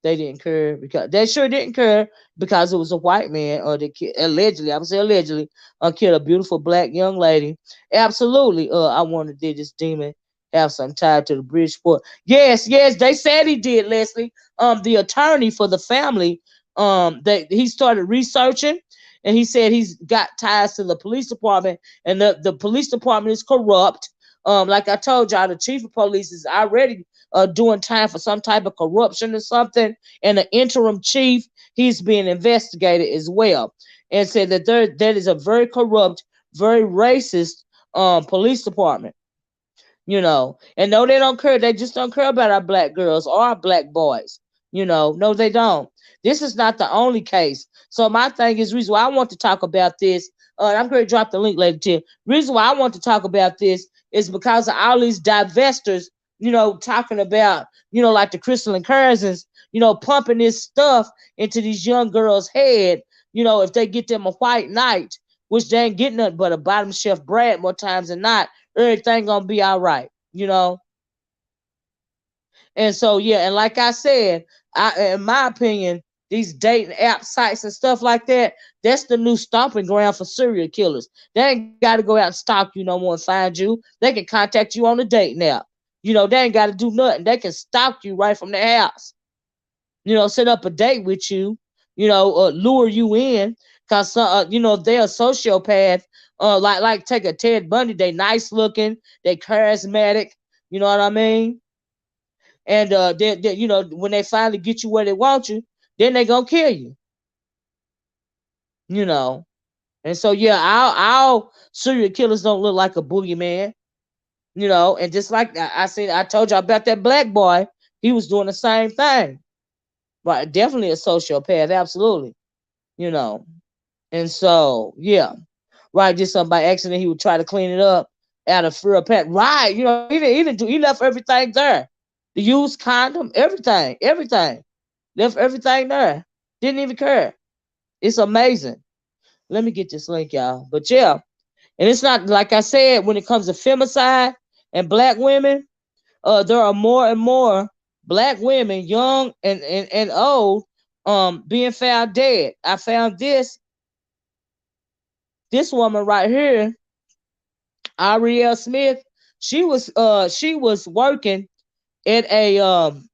They didn't care because they sure didn't care because it was a white man, or the kid allegedly, I would say allegedly, killed a beautiful black young lady. Absolutely. I wonder, did this demon have some tie to the Bridgeport? Yes, they said he did, Leslie. The attorney for the family, that he started researching, and he said he's got ties to the police department, and the police department is corrupt. Like I told y'all, the chief of police is already doing time for some type of corruption or something, and the interim chief, he's being investigated as well, and said that that is a very corrupt, very racist police department. And no, they don't care. They just don't care about our black girls or our black boys. No, they don't. This is not the only case. So my thing is, reason why I want to talk about this, I'm going to drop the link later too. Reason why I want to talk about this is because of all these divestors talking about, like the crystalline currencies, pumping this stuff into these young girls' head, if they get them a white knight, which they ain't getting nothing but a bottom shelf bread more times than not, everything gonna be all right. And so, yeah, and like I said, in my opinion, these dating app sites and stuff like that, that's the new stomping ground for serial killers. They ain't got to go out and stalk you no more and find you. They can contact you on the dating app. They ain't got to do nothing. They can stalk you right from their house. Set up a date with you. Lure you in, cause they're a sociopath. Like take a Ted Bundy. They nice looking. They charismatic. You know what I mean? And when they finally get you where they want you, then they gonna kill you. You know. And so yeah, our serial killers don't look like a boogeyman. And just like I told you about that black boy, he was doing the same thing. But definitely a sociopath, absolutely. You know. And so yeah. Right, just something by accident, he would try to clean it up out of fear of pet. Right, he left everything there. The used condom, everything. Left everything there. Didn't even care. It's amazing. Let me get this link, y'all. But yeah, and it's not like I said, when it comes to femicide and black women, there are more and more black women, young and old, being found dead. I found this woman right here, Ariel Smith. She was working at a one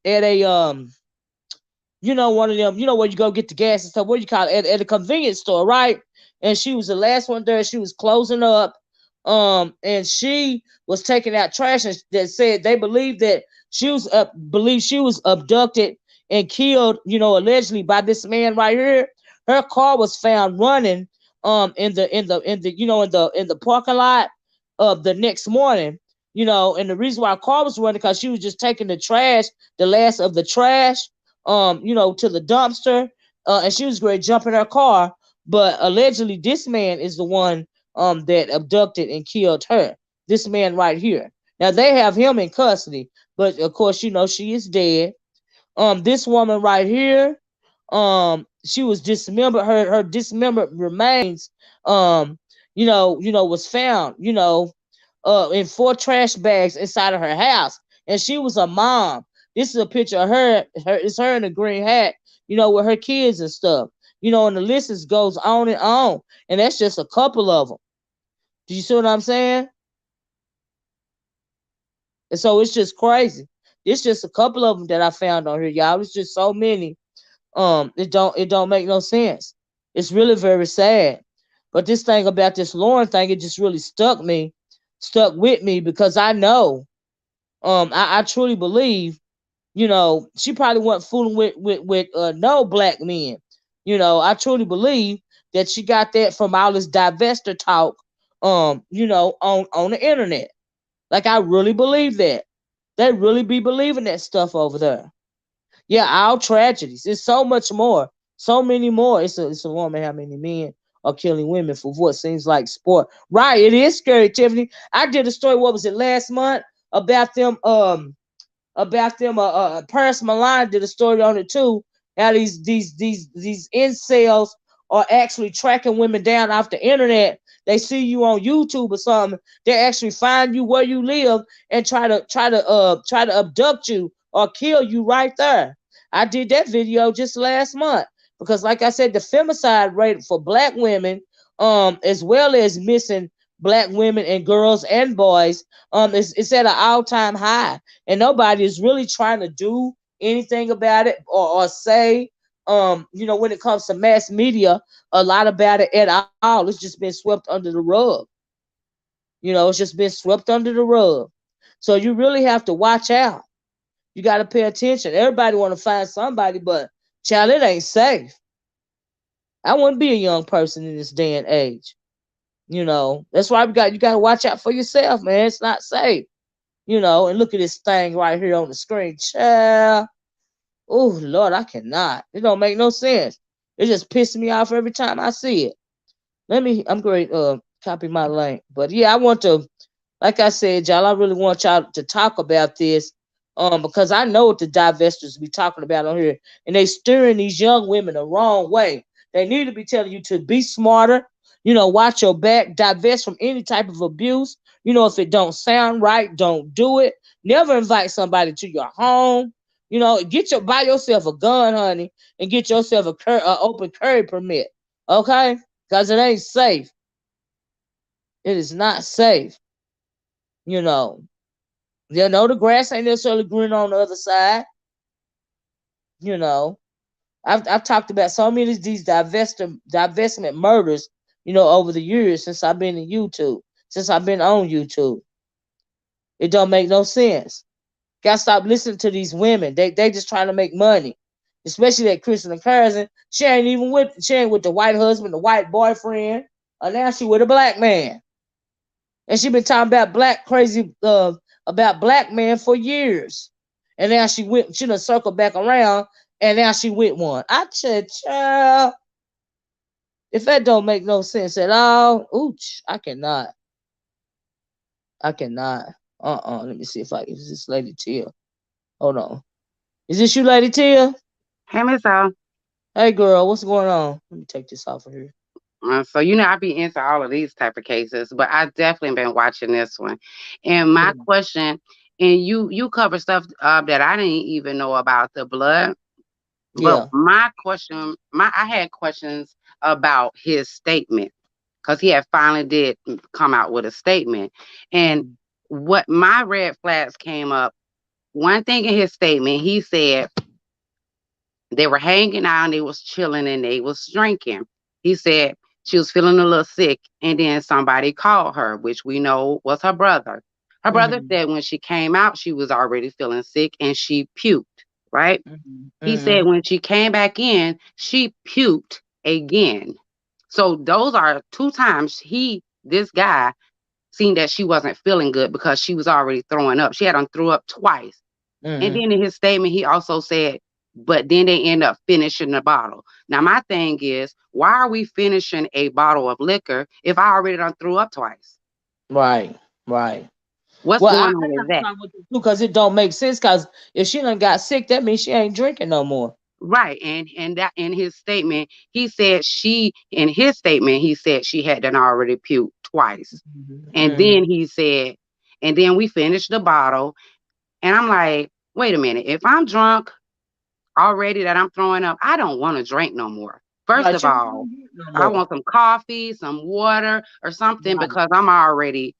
of them, where you go get the gas and stuff. What do you call it? At a convenience store, right? And she was the last one there. She was closing up. And she was taking out trash, and that said they believed that she was abducted and killed, allegedly by this man right here. Her car was found running in the parking lot of the next morning. And the reason why her car was running, because she was just taking the last of the trash, to the dumpster, and she was going to jump in her car. But allegedly, this man is the one that abducted and killed her. This man right here. Now they have him in custody, but of course, she is dead. This woman right here, she was dismembered. Her dismembered remains, was found, in 4 trash bags inside of her house, and she was a mom. This is a picture of her. It's her in a green hat, with her kids and stuff. And the list goes on and on, and that's just a couple of them. Do you see what I'm saying? And so it's just crazy. It's just a couple of them that I found on here, y'all. It's just so many. It don't make no sense. It's really very sad. But this thing about this Lauren thing, it just really stuck with me, because I know, I truly believe, she probably wasn't fooling with no black men. I truly believe that she got that from all this divester talk, on the internet. Like, I really believe that. They really be believing that stuff over there. Yeah, all tragedies. It's so much more. So many more. It's a woman how many men are killing women for what seems like sport. Right, it is scary, Tiffany. I did a story, what was it, last month, about them Paris Milan did a story on it too. How these incels are actually tracking women down off the internet. They see you on YouTube or something. They actually find you where you live and try to abduct you or kill you right there. I did that video just last month, because, like I said, the femicide rate for black women, as well as missing black women and girls and boys, it's at an all-time high, and nobody is really trying to do anything about it, or say, when it comes to mass media, a lot about it at all. It's just been swept under the rug. It's just been swept under the rug. So you really have to watch out. You got to pay attention. Everybody want to find somebody, but child, it ain't safe. I wouldn't be a young person in this day and age. That's why you got to watch out for yourself, man. It's not safe. And look at this thing right here on the screen, child. Oh Lord, I cannot. It don't make no sense. It just pisses me off every time I see it. I'm going to copy my link. But yeah, I want to like I said, y'all, I really want y'all to talk about this, because I know what the divestors be talking about on here, and they steering these young women the wrong way. They need to be telling you to be smarter, watch your back, divest from any type of abuse. If it don't sound right, don't do it. Never invite somebody to your home. Buy yourself a gun, honey, and get yourself a open carry permit, okay? Because it ain't safe. It is not safe. You know, the grass ain't necessarily green on the other side. You know, I've talked about so many of these divestment murders, over the years since I've been in YouTube, since I've been on YouTube. It don't make no sense. Gotta stop listening to these women. They just trying to make money. Especially that Kristen Carson. She ain't with the white husband, the white boyfriend. Now she with a black man. And she been talking about about black men for years. And now she done circled back around, and now she with one. I said, child, if that don't make no sense at all, ooch, I cannot. I cannot. Let me see is this Lady Tia. Hold on. Is this you, Lady Tia? Hey, Miss O. Hey, girl, what's going on? Let me take this off of here. So I be into all of these type of cases, but I definitely been watching this one. And my Yeah. question, and you cover stuff that I didn't even know about the blood. But Yeah. my question, I had questions about his statement because he had finally did come out with a statement. And Mhm. what my red flags came up, one thing in his statement, he said they were hanging out and they was chilling and they was drinking. He said she was feeling a little sick and then somebody called her, which we know was her brother. Her brother Mhm. said when she came out, she was already feeling sick and she puked, right? Mhm. He said Mhm. when she came back in, she puked again. So those are two times this guy, seen that she wasn't feeling good because she was already throwing up. She had threw up twice. And Mhm. then in his statement, he also said, but then they end up finishing the bottle. Now, my thing is, why are we finishing a bottle of liquor if I already done threw up twice? Right. Right. What's Well, I going on got with a that? problem with it too because it don't make sense. Because if she done got sick, that means she ain't drinking no more. Right. And that in his statement, in his statement, he said she had done already puked twice. Mhm. And then Mhm. he said, and then we finished the bottle. And I'm like, wait a minute. If I'm drunk already that I'm throwing up, I don't want to drink no more. First Right. of You don't all, want to drink no I more. want some coffee, some water, or something Right. because I'm already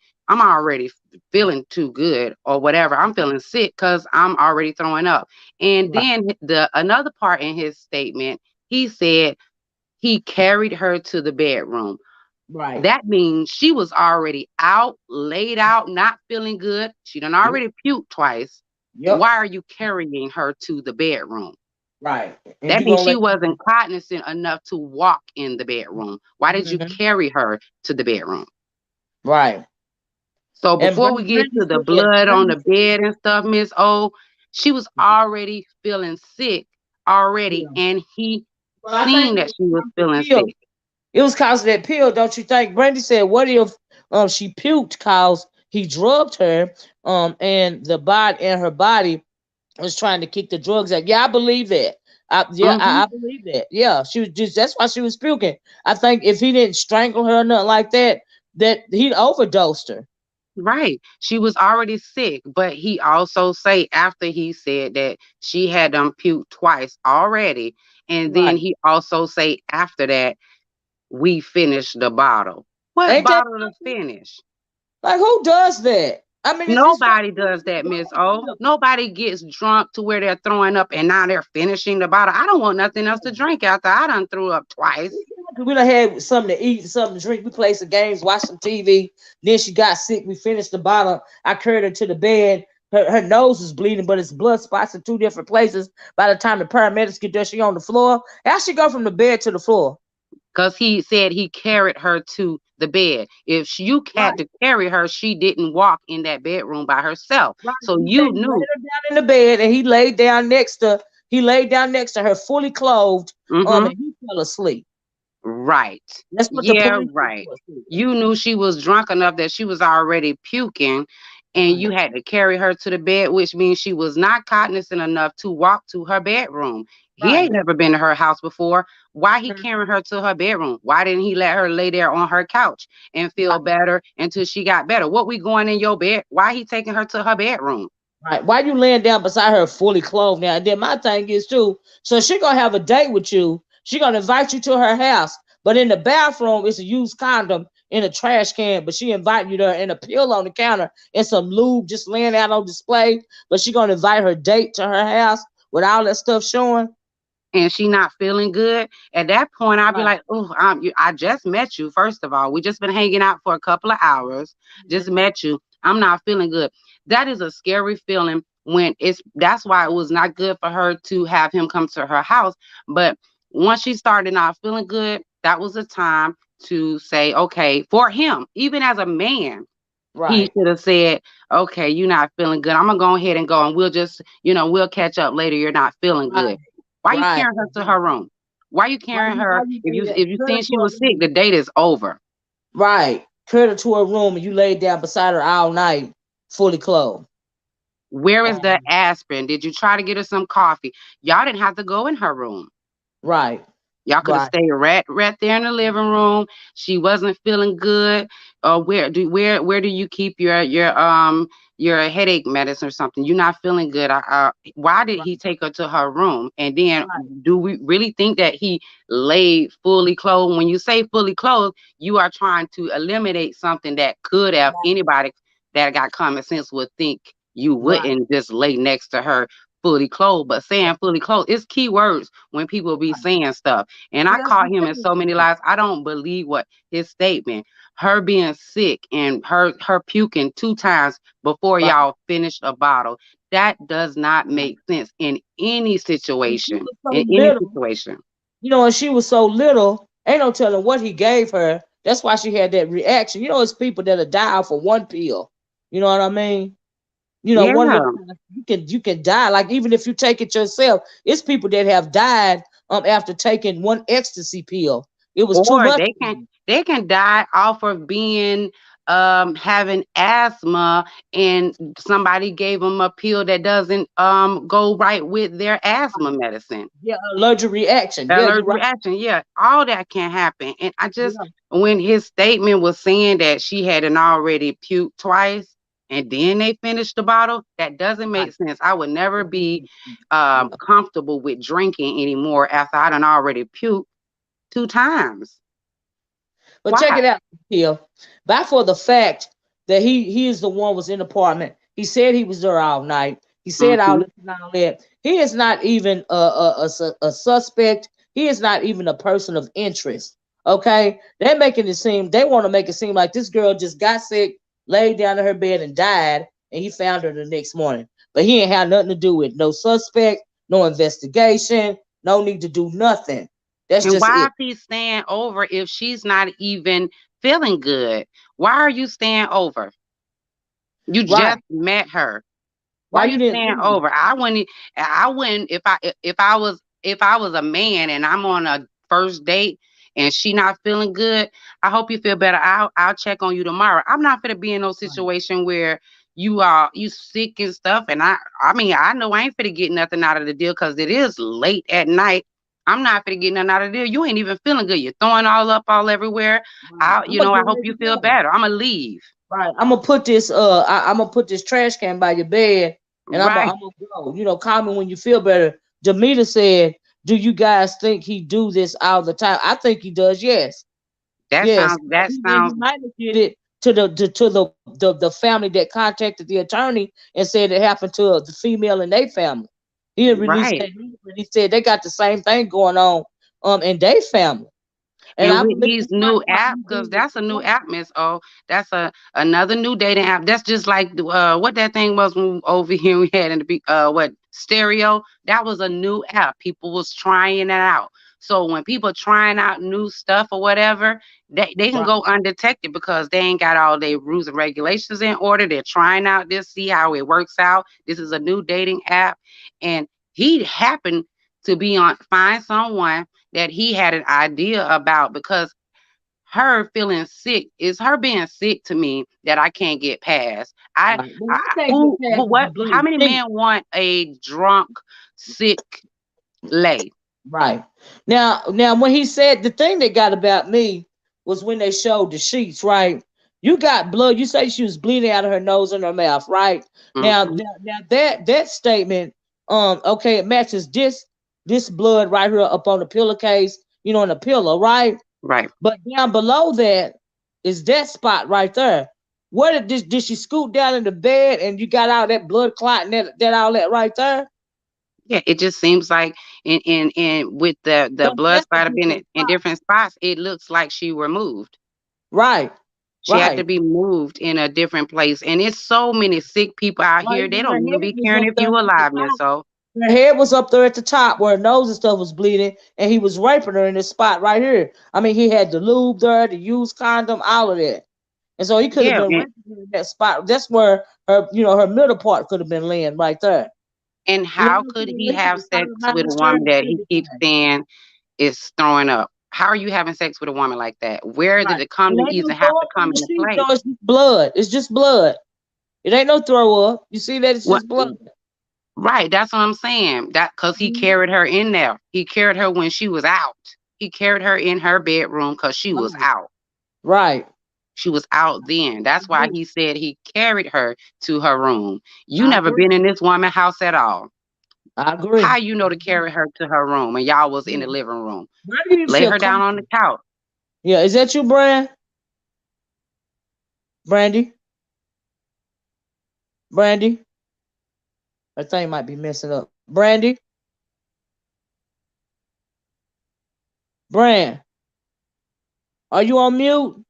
feeling too good or whatever. I'm feeling sick because I'm already throwing up. And Right. then the another part in his statement, he said he carried her to the bedroom. Right. That means she was already out, laid out, not feeling good. She done Yep. already puked twice. Yep. Why are you carrying her to the bedroom? Right. And That you means gonna she let wasn't cognizant enough to walk in the bedroom. Why did you Mhm. carry her to the bedroom? Right. So And before we get Brandy to the said, blood on Brandy the said, bed and stuff, Miss O, she was already feeling sick already, yeah. and he Well, I think seen it that was she was cause the feeling pill. sick. It was cause of that pill, don't you think? Brandy said, "What if she puked cause he drugged her and her body was trying to kick the drugs out." Yeah, I believe that. Hmm. I believe that. Yeah, she was just that's why she was puking. I think if he didn't strangle her or nothing like that, that he'd overdosed her. Right. She was already sick, but he also say after he said that she had puked twice already, and then Right. he also say after that we finished the bottle. What Ain't that bottle to something? finish? Like who does that? I mean, it's straight Nobody does that, Miss O. pill. Nobody gets drunk to where they're throwing up and now they're finishing the bottle. I don't want nothing else to drink after I done threw up twice. We done had something to eat, something to drink. We played some games, watched some TV. Then she got sick. We finished the bottle. I carried her to the bed. Her nose is bleeding, but it's blood spots in two different places. By the time the paramedics get there, she on the floor. How she go from the bed to the floor? Because he said he carried her to the bed. If you had Right, to carry her, she didn't walk in that bedroom by herself. right. So He said you he laid knew. her down in the bed, and he laid down next to her, fully clothed. Hmm. And he fell asleep. Right. That's what the Yeah, police right. report said. You knew she was drunk enough that she was already puking, and you Right, had to carry her to the bed, which means she was not cognizant enough to walk to her bedroom. He right. ain't never been to her house before. Why he Mhm. carrying her to her bedroom? Why didn't he let her lay there on her couch and feel Right, better until she got better? What we going in your bed? Why he taking her to her bedroom? right. Why you laying down beside her fully clothed now? And then my thing is too, so she gonna have a date with you. She gonna invite you to her house, but in the bathroom it's a used condom in a trash can. But she invite you there and a pill on the counter and some lube just laying out on display. But she gonna invite her date to her house with all that stuff showing. And she not feeling good, at that point I'll be Right. like, oh, I just met you. First of all, we just been hanging out for a couple of hours. Just Mhm. met you. I'm not feeling good. That is a scary feeling. When it's That's why it was not good for her to have him come to her house. But once she started not feeling good, that was a time to say, okay, for him, even as a man, he Right. should have said, okay, you're not feeling good. I'm gonna go ahead and go, and we'll just, we'll catch up later. You're not feeling Right. good. Why you Right. carrying her to her room? Why you carrying Why her? you If lay you that if you carry her seen to she her was sick, room? the date is over. Right. Carry her to her room and you laid down beside her all night, fully clothed. Where is the Um, aspirin? Did you try to get her some coffee? Y'all didn't have to go in her room. right. Y'all could have Right. stayed right there in the living room. She wasn't feeling good. Where do you keep your headache medicine or something? You're not feeling good. Why did Right. he take her to her room? And then, Right. do we really think that he laid fully clothed? When you say fully clothed, you are trying to eliminate something that could have anybody that got common sense would think you Right. wouldn't just lay next to her fully clothed. But saying fully clothed, it's key words when people be Right. saying stuff. And I Yes, caught you him in so many can. lies. I don't believe what his statement. Her being sick and her puking 2 times before Right. y'all finished a bottle. That does not Right. make sense in any And she situation. was so In any little, situation. and she was so little, ain't no telling what he gave her. That's why she had that reaction. It's people that'll die for one pill. You know what I mean? One Yeah. little you can die. Like even if you take it yourself, it's people that have died after taking one ecstasy pill. It was too Or much they for can them. they can die off of being having asthma, and somebody gave them a pill that doesn't go right with their asthma medicine. Yeah, allergic reaction. Yeah, you're Allergic right. reaction, yeah, all that can happen. And I just, Yeah, when his statement was saying that she hadn't already puked twice and then they finished the bottle, that doesn't make right. sense. I would never be Yeah. comfortable with drinking anymore after I done already puked 2 times. But check Why? it out, Hill. By for the fact that he is the one was in the apartment. He said he was there all night. He said all Hmm. this and all that. He is not even a suspect. He is not even a person of interest. Okay, they want to make it seem like this girl just got sick, laid down in her bed and died, and he found her the next morning. But he ain't had nothing to do with no suspect, no investigation, no need to do nothing. That's And just why it. is he staying over if she's not even feeling good? Why are you staying over? You Right. just met her. Why Why you you didn't staying leave? over? I wouldn't if I was a man and I'm on a first date and she not feeling good. I hope you feel better. I'll check on you tomorrow. I'm not gonna be in no Right. situation where you sick and stuff. And I mean I know I ain't finna get nothing out of the deal because it is late at night. I'm not finna get nothing out of the deal. You ain't even feeling good. You're throwing all up all everywhere. Right. I'm gonna I get hope ready you to feel go. better. I'm gonna leave. Right. I'm gonna put this trash can by your bed and Right. I'm gonna go. Call me when you feel better. Demeter said, do you guys think he do this all the time? I think he does, yes. That Yes. sounds that He sounds might have did it to the family that contacted the attorney and said it happened to the female in their family. He didn't release right. that news, but he said they got the same thing going on in their family. And And I with believe these he might new apps, probably because do it that's a new too. app, Miss O. That's another new dating app. That's just like what that thing was when over here we had in the what stereo. That was a new app. People was trying it out. So when people trying out new stuff or whatever, they can Right. go undetected because they ain't got all their rules and regulations in order. They're trying out this, see how it works out. This is a new dating app, and he happened to be on find someone that he had an idea about, because her feeling sick is her being sick to me that I can't get past. Right. Well, I can't get past the What, how bloody many sheep. men want a drunk, sick lay? Right. Now when he said the thing that got about me was when they showed the sheets, right? You got blood. You say she was bleeding out of her nose and her mouth, right? Hmm. Now that statement, okay, it matches this blood right here up on the pillowcase, on the pillow, right? Right. But down below that is that spot right there. Where did she scoot down in the bed and you got all that blood clot and that all that right there? Yeah, it just seems like in with the So blood that's a splatter being different in spot. different spots, it looks like she were moved. Right. She had to Right. be moved in a different place. And it's so many sick people out Right. here. They Even her don't even head be was caring up if there you at the alive, Miss top. So Her head was up there at the top where her nose and stuff was bleeding, and he was raping her in this spot right here. I mean, he had the lube there, the used condom, all of that. And so he could have yeah, been raping her in that spot. That's where her middle part could have been laying right there. and You how know, could he he could have have turned sex around with a and shared woman that he keeps everything. saying is throwing up? How are you having sex with a woman like that? Where did Right. the It condom ain't no even have throw to up on come the into sheet, play? though. It's just blood. It's just blood. It ain't no throw up. You see that? It's What? just blood. Right, that's what I'm saying. That because he Mhm. carried her in there. He carried her when she was out. He carried her in her bedroom because she was Right. out. Right. She was out then. That's why Mhm. he said he carried her to her room. You I never agree. been in this woman's house at all. I agree. How you know to carry her to her room and y'all was in Yeah. the living room? Brandy didn't Lay feel her down on the comfortable. couch. Yeah, is that you, Brandy? Brandy? Her thing might be messing up. Brandy? Brand, are you on mute?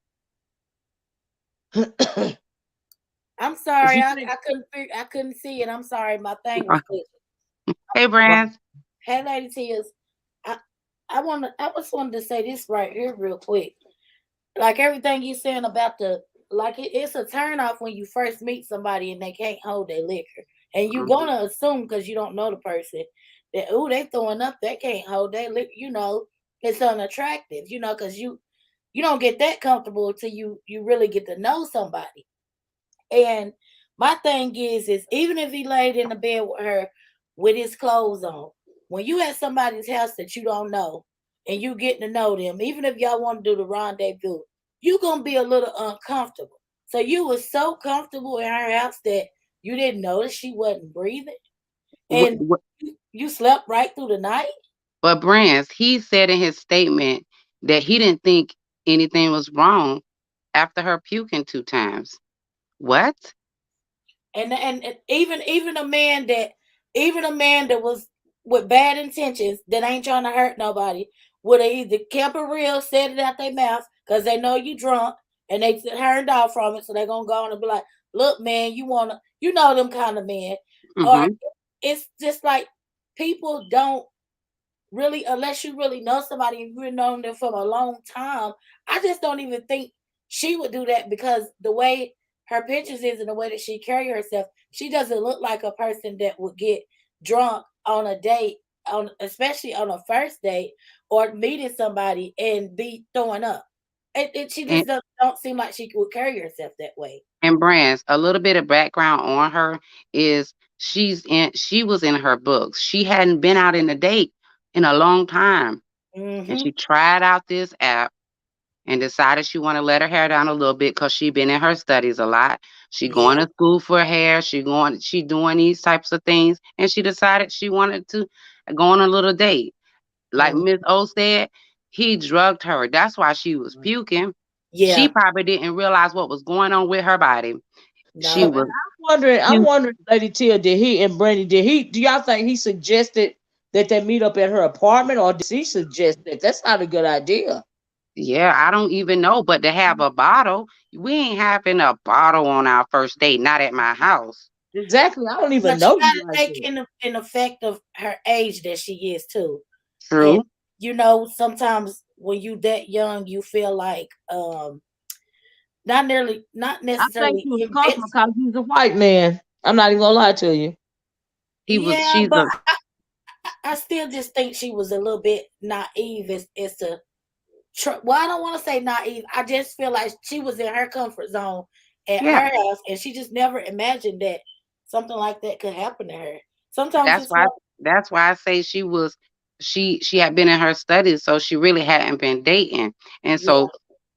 I'm sorry, She I think couldn't I couldn't see it. I'm sorry, my thing was Uh, clicking. Hey, right. Brands. Hey, Lady Tears, I I just wanted to say this right here real quick. Like everything you saying about it's a turn off when you first meet somebody and they can't hold their liquor, and you Mhm. gonna assume because you don't know the person that they throwing up, they can't hold their liquor. It's unattractive. Because you don't get that comfortable till you really get to know somebody. And my thing is even if he laid in the bed with her with his clothes on, when you at somebody's house that you don't know and you getting to know them, even if y'all want to do the rendezvous, you gonna be a little uncomfortable. So you was so comfortable in her house that you didn't notice she wasn't breathing, Wh- and wh- you slept right through the night. But Brands, he said in his statement that he didn't think anything was wrong after her puking 2 times. What? And even a man that was with bad intentions that ain't trying to hurt nobody would have either kept it real, said it out their mouth because they know you drunk and they turned off from it, so they're gonna go on and be like, "Look, man, them kind of men," or Hmm. it's just like people don't really, unless you really know somebody and you've known them for a long time. I just don't even think she would do that because the way her pictures is and the way that she carry herself, she doesn't look like a person that would get drunk on a date, on especially on a first date or meeting somebody and be throwing up. She just don't seem like she would carry herself that way. And Brands, a little bit of background on her is she was in her books. She hadn't been out in a date in a long time. And Hmm. she tried out this app and decided she want to let her hair down a little bit because she been in her studies a lot. She going Yeah, to school for hair. She doing these types of things. And she decided she wanted to go on a little date. Like mm, Miss O said, he drugged her. That's why she was puking. She yeah, probably didn't realize what was going on with her body. She And no. was I'm wondering, Lady Tia, did he and Brandy, do y'all think he suggested that they meet up at her apartment, or did she suggest that? That's not a good idea. Yeah, I don't even know, but to have a bottle, we ain't having a bottle on our first date, not at my house. Exactly. I don't even But you know you gotta like take that. in effect of her age that she is too. And True. sometimes when you that young, you feel like not I think necessarily she was comfortable invincible. because he's a white man. I'm not even gonna lie to you. He was Yeah, she's but a I still just think she was a little bit naive as to well, I don't want to say naive. I just feel like she was in her comfort zone at Yeah, her house, and she just never imagined that something like that could happen to her. Sometimes that's it's why hard. that's why I say she had been in her studies, so she really hadn't been dating, and Yeah, so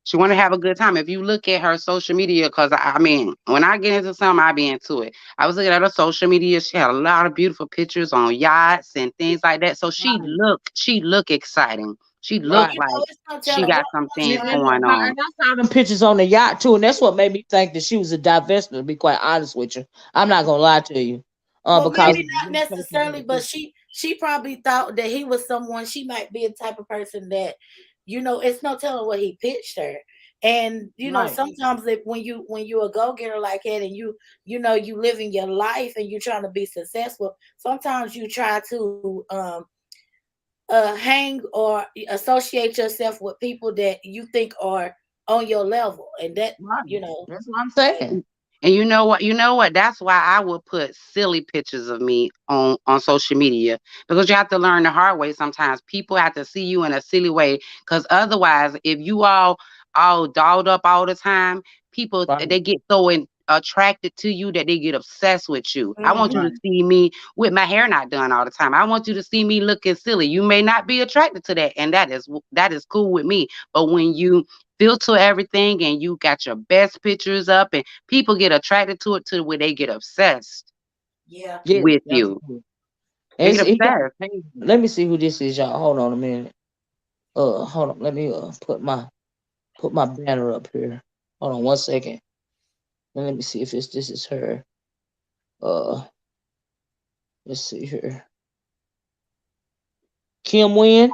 she wanted to have a good time. If you look at her social media, because I mean, when I get into something, I be into it. I was looking at her social media. She had a lot of beautiful pictures on yachts and things like that. So Right. she looked exciting. She but looked Right. like it's no she telling got what some See, things and going on. I saw them pictures on the yacht too, and that's what made me think that she was a divestment. To be quite honest with you, I'm not gonna lie to you, well, because maybe not necessarily, but she probably thought that he was someone. She might be a type of person that, it's no telling what he pitched her. And right, sometimes when you a go getter like that, and you living your life and you trying to be successful, sometimes you try to hang or associate yourself with people that you think are on your level, and that right. you know, That's what I'm saying. And you know what? You know what? That's why I would put silly pictures of me on social media, because you have to learn the hard way. Sometimes people have to see you in a silly way, because otherwise, if you all dolled up all the time, people Right, they get so attracted to you that they get obsessed with you. I want you hmm to right. see me with my hair not done all the time. I want you to see me looking silly. You may not be attracted to that, and that is cool with me. But when you filter everything and you got your best pictures up, and people get attracted to it to where they get obsessed yeah. Yes, with that's you. true. They And get he got a obsessed. page. Let me see who this is, y'all. Hold on a minute. Hold on. Let me put my banner up here. Hold on 1 second. And let me see if this is her. Uh, let's see here. Kim Wynn.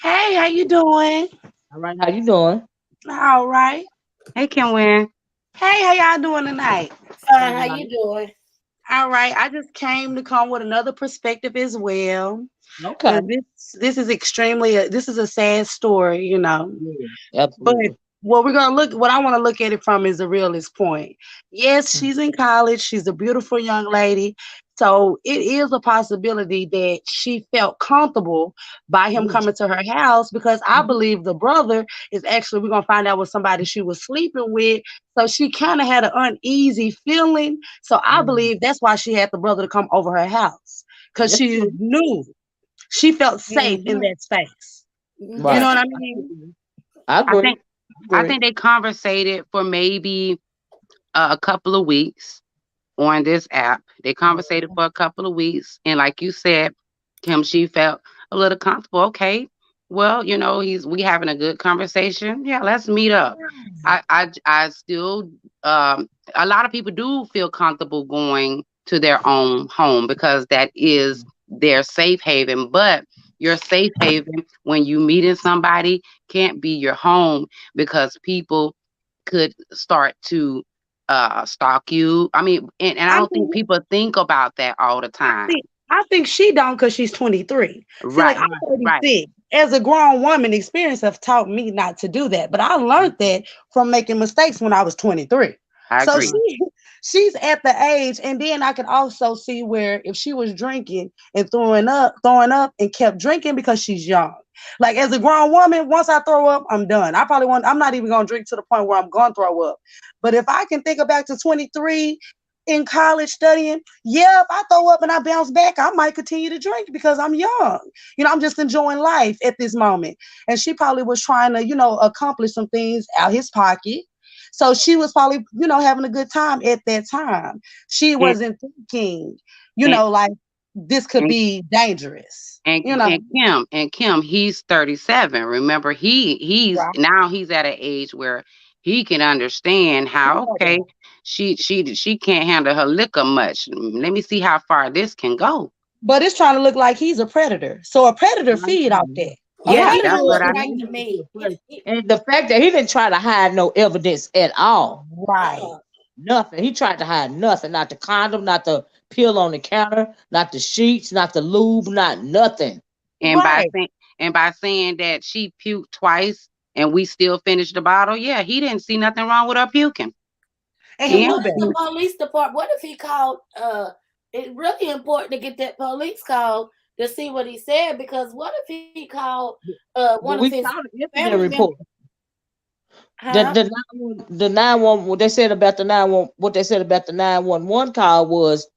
Hey, how you doing? All right, how you doing? All right. Hey, Kim Wynn. Hey, how y'all doing tonight? Fine, All how right. you doing? All right. I just came to come with another perspective as well, Okay. because this is this is a sad story, Yeah, But absolutely. what I want to look at it from is the realist point. Yes, Mm, she's in college. She's a beautiful young lady. So it is a possibility that she felt comfortable by him yes. coming to her house, because I Mhm. believe the brother is actually, we're going to find out, was somebody she was sleeping with. So she kind of had an uneasy feeling. So I Mm, believe that's why she had the brother to come over her house, because that's she true. knew she felt safe in Hmm that space. You know Right. what It's I I mean? agree. I I agree. think I I agree. think they conversated for maybe a couple of weeks on this app. They conversated for a couple of weeks, and like you said, Kim, she felt a little comfortable. Okay, well, we having a good conversation. Yeah, let's meet up. I still, a lot of people do feel comfortable going to their own home because that is their safe haven. But your safe haven, when you meeting somebody, can't be your home, because people could start to stalk you. I mean, and I I don't think mean, people think about that all the I time. think I think she don't, because she's 23. See, like, Right, I'm Right. 36. As a grown woman, experience have taught me not to do that. But I learned that from making mistakes when I was 23. I So agree. Right. she's at the age, and then I could also see where if she was drinking and throwing up and kept drinking because she's young. Like, as a grown woman, once I throw up, I'm done. I'm not even gonna drink to the point where I'm gonna throw up. But if I can think back to 23 in college studying, yeah, if I throw up and I bounce back, I might continue to drink because I'm young. I'm just enjoying life at this moment. And she probably was trying to, accomplish some things out his pocket. So she was probably, having a good time at that time. She And wasn't thinking, and like, this could and be dangerous. and, and Kim, he's 37. Remember, he's Right. now he's at an age where he can understand how, okay, she can't handle her liquor much. Let me see how far this can go. But it's trying to look like he's a predator. So a predator Right. feed off that. A Yeah, Yeah, he predator that's don't what look I feed. right mean. to me. And the fact that he didn't try to hide no evidence at all. Right. Uh-uh. Nothing. He tried to hide nothing. Not the condom, not the pill on the counter, not the sheets, not the lube, not nothing. And by Right. saying and by saying that she puked twice and we still finished the bottle, yeah, he didn't see nothing wrong with her puking. And he And Kim, knew what if the better. police department? What if he called? It's really important to get that police call to see what he said, because what if he called one of But we his saw the family incident members? report. The Huh? the 911 what they said about the 911 what they said about the 911 call was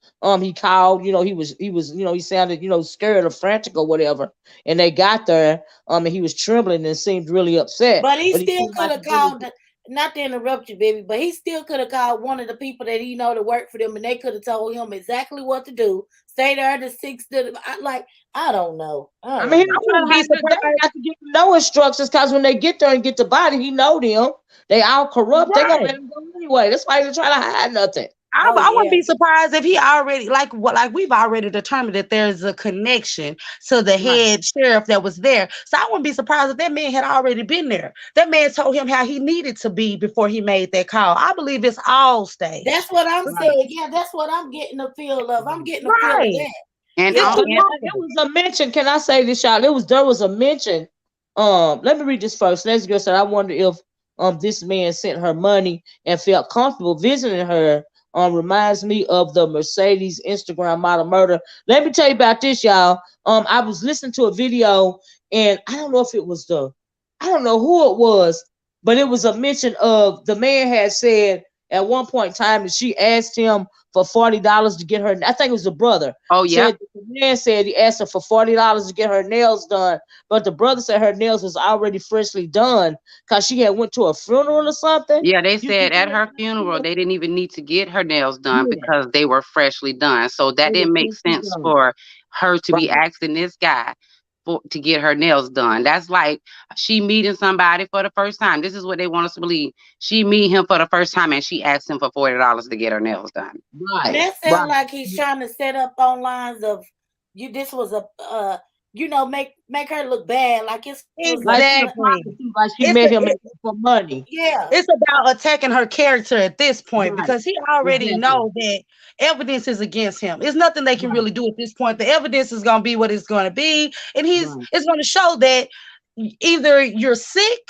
he called, he was he sounded, scared or frantic or whatever, and they got there, and he was trembling and seemed really upset, But he but he still seemed could like have he really. called, not to interrupt you, baby, but he still could have called one of the people that he know to work for them, and they could have told him exactly what to do. Stay there to six. I don't know. I I mean, don't he know. don't I try wouldn't to be hide that. They ain't surprised. got to give him no instructions because when they get there and get the body, he know them. They all corrupt. They gonna Right. let him go anyway. That's why he didn't try to hide nothing. Oh I wouldn't yeah, be surprised if he already like we've already determined that there's a connection to the Right. head sheriff that was there. So I wouldn't be surprised if that man had already been there. That man told him how he needed to be before he made that call. I believe it's all staged. that's what I'm Right. saying. Yeah, that's what I'm getting a feel of. I'm getting a feel of Right. that. And It's Yeah. on But and it was a mention. Can I say this, y'all? There was a mention. Let me read this first. This girl said, "I wonder if this man sent her money and felt comfortable visiting her. Reminds me of the Mercedes Instagram model murder." Let me tell you about this, y'all. I was listening to a video, and I don't know if it was I don't know who it was, but it was a mention of the man had said at one point in time that she asked him for $40 to get her. I think it was the brother oh yep. said that the man said he asked her for $40 to get her nails done, but the brother said her nails was already freshly done because she had went to a funeral or something. Yeah, they You said at hear her about funeral that? they didn't even need to get her nails done Yeah, because they were freshly done. So that they were didn't make freshly sense done. for her to be Right, asking this guy to get her nails done. That's like she meeting somebody for the first time. This is what they want us to believe. She meet him for the first time and she asked him for $40 to get her nails done. And right, that sounds right. like he's trying to set up on lines of you. This was a make her look bad, like it was a Like she a Exactly. prostitute, like she It's met a, him for money. yeah. it's about attacking her character at this point Right, because he already exactly. know that evidence is against him. There's nothing they can Right, really do at this point. The evidence is going to be what it's going to be, and right, it's going to show that either you're sick.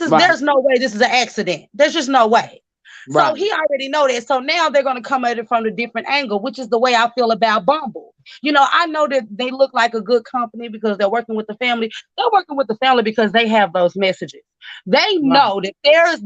right, There's no way this is an accident. There's just no way. So right, he already know that. So now they're going to come at it from a different angle, which is the way I feel about Bumble. I know that they look like a good company because they're working with the family. They're working with the family because they have those messages. They right. know that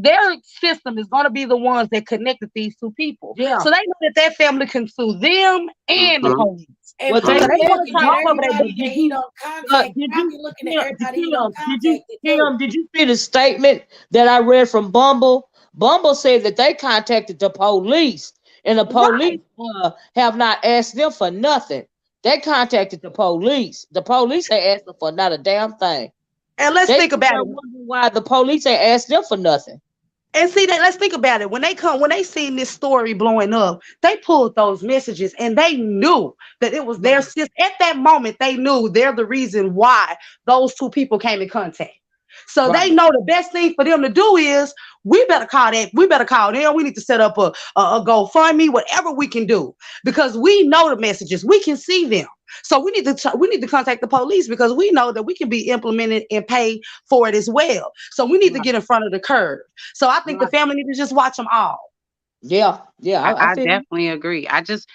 their system is going to be the ones that connected these two people. Yeah. So they know that family can sue them and the Mm-hmm. police. And Well, they So probably they said want to looking that at talk all over of their that, everybody but that did he you don't contact. did Probably you looking at Kim, everybody he Kim, don't contacted too. did you see the statement that I read from Bumble? Bumble said that they contacted the police, and the right. police have not asked them for nothing. They contacted the police. The police ain't asked them for not a damn thing. And let's They think sitting about there it. wondering why the police ain't asked them for nothing. And see that let's think about it. When they seen this story blowing up, they pulled those messages and they knew that it was their Right, sis. At that moment, they knew they're the reason why those two people came in contact. So they right, know the best thing for them to do is we better call them. We need to set up a GoFundMe, whatever we can do, because we know the messages. We can see them. So we need to contact the police because we know that we can be implemented and paid for it as well. So we need to right, get in front of the curve. So I think the right. family need to just watch them all. Yeah, yeah. I I feel you. definitely agree. I just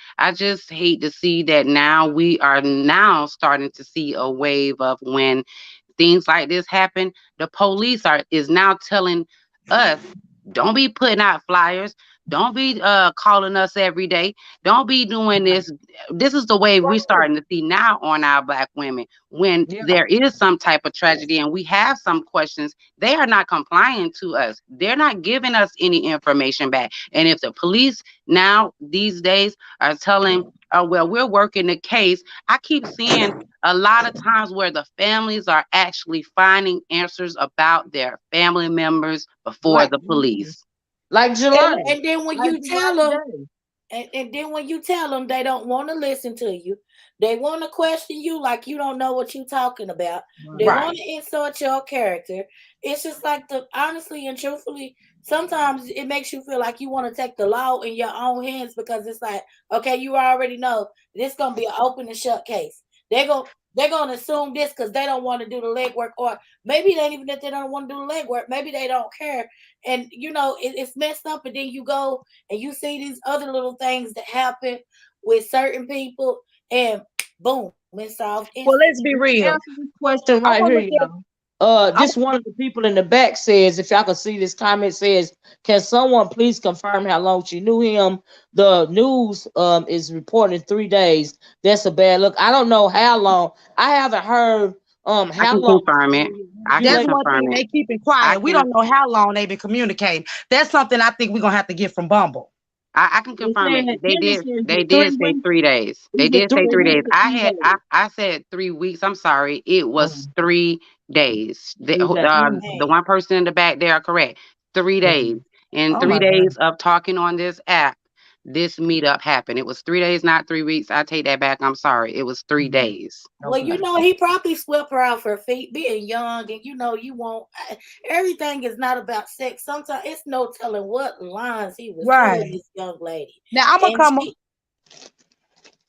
hate to see that now we are now starting to see a wave of when things like this happen, the police are is now telling us, don't be putting out flyers, don't be calling us every day, don't be doing Right, this. This is the way we're Right. starting to see now on our black women. When yeah, there is some type of tragedy and we have some questions, they are not complying to us. They're not giving us any information back. And if the police now these days are telling, oh well, we're working the case, I keep seeing a lot of times where the families are actually finding answers about their family members before right. the police. Like And, Jelani. and then when Like you tell Jelani them, Day. and then when you tell them they don't want to listen to you, they want to question you like you don't know what you're talking about. They Right. want Right. to insult your character. It's just like the honestly and truthfully, sometimes it makes you feel like you want to take the law in your own hands because it's like, okay, you already know this gonna be an open and shut case. They're gonna they're gonna assume this because they don't want to do the legwork, or maybe they even if they don't want to do the legwork, maybe they don't care. And it's messed up, and then you go and you see these other little things that happen with certain people, and boom, it's solved Well, let's instantly. be real. Answer this question I right want here, to look at. y'all. I, This one of the people in the back says, if y'all can see this comment says, can someone please confirm how long she knew him? The news is reporting 3 days. That's a bad look. I don't know how long. I haven't heard I how can long she confirm it. knew him. I You can that's ladies one know. thing confirm it. they keep it I quiet. We can don't know how long they've been communicating. That's something I think we're gonna have to get from Bumble. I can It confirm it. said, They then it did says they three did say weeks. 3 days. They Is it did say three? three It days. said 3 days. I said 3 weeks. I'm sorry. It was Mhm. 3 days. 3 days. The Man, one person in the back, they are correct. 3 days. Mhm. In Oh three my God. days of talking on this app, this meetup happened. It was 3 days, not 3 weeks. I take that back. I'm sorry. It was three Mhm. days. well, you Okay. know, he probably swept her off her feet, being young, and you know, you won't. Everything is not about sex. Sometimes it's no telling what lines he was telling Right. this young lady, Now I'm gonna and come. she,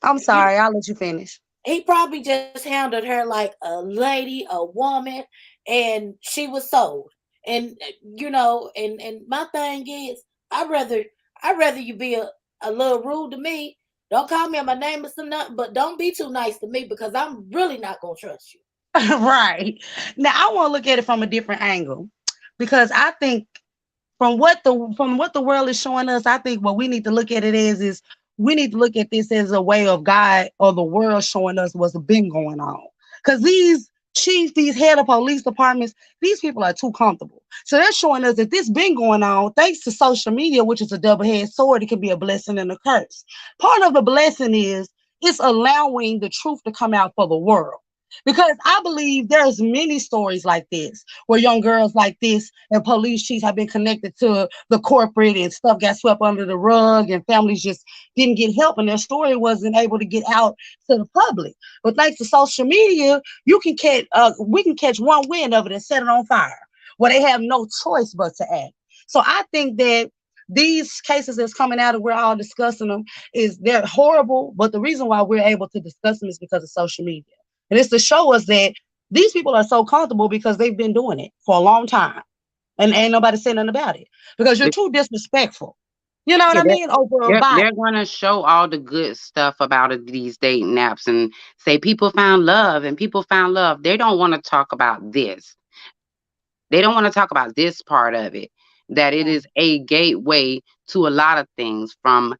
I'm you, sorry. I'll let you finish. he probably just handled her like a lady, a woman, and she was sold. And you know, and my thing is, I rather you be a little rude to me. Don't call me my name or some nothing, but don't be too nice to me because I'm really not gonna trust you. Right. Now I want to look at it from a different angle because I think from what the world is showing us, I think what we need to look at it as is we need to look at this as a way of God or the world showing us what's been going on. Because these chiefs, these head of police departments, these people are too comfortable. So they're showing us that this been going on thanks to social media, which is a double-edged sword. It can be a blessing and a curse. Part of the blessing is it's allowing the truth to come out for the world. Because I believe there's many stories like this where young girls like this and police chiefs have been connected to the corporate and stuff got swept under the rug and families just didn't get help and their story wasn't able to get out to the public. But thanks to social media, you can catch we can catch one wind of it and set it on fire where they have no choice but to act. So I think that these cases that's coming out and we're all discussing them is they're horrible, but the reason why we're able to discuss them is because of social media. And it's to show us that these people are so comfortable because they've been doing it for a long time. And ain't nobody saying nothing about it. Because you're too disrespectful. You know what Yeah, I mean? Over a they're body. gonna show all the good stuff about these dating apps and say people found love and people found love. They don't want to talk about this. They don't want to talk about this part of it. That it is a gateway to a lot of things, from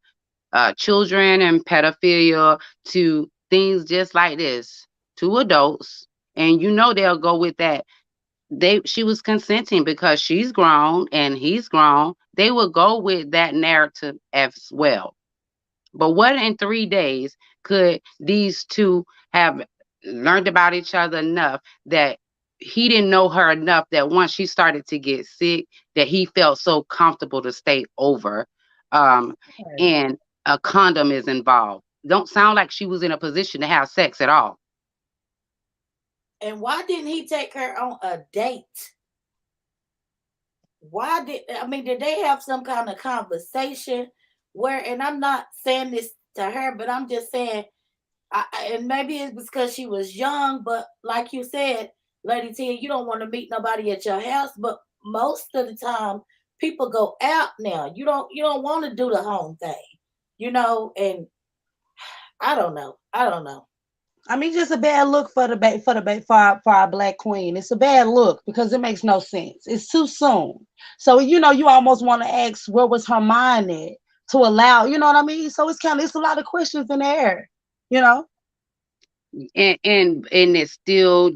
children and pedophilia to things just like this to adults. And you know they'll go with that. She was consenting because she's grown and he's grown. They will go with that narrative as well. But what in 3 days could these two have learned about each other enough that he didn't know her enough that once she started to get sick, that he felt so comfortable to stay over, um, and a condom is involved. Don't sound like she was in a position to have sex at all. And why didn't he take her on a date? Why did I mean? Did they have some kind of conversation where? And I'm not saying this to her, but I'm just saying, and maybe it's because she was young. But like you said, Lady T, you don't want to meet nobody at your house. But most of the time, people go out now. You don't want to do the home thing, And I don't know. I don't know. I mean, just a bad look for the for our black queen. It's a bad look because it makes no sense. It's too soon. So you almost want to ask where was her mind at to allow. You know what I mean? So it's a lot of questions in the air. You know? And it still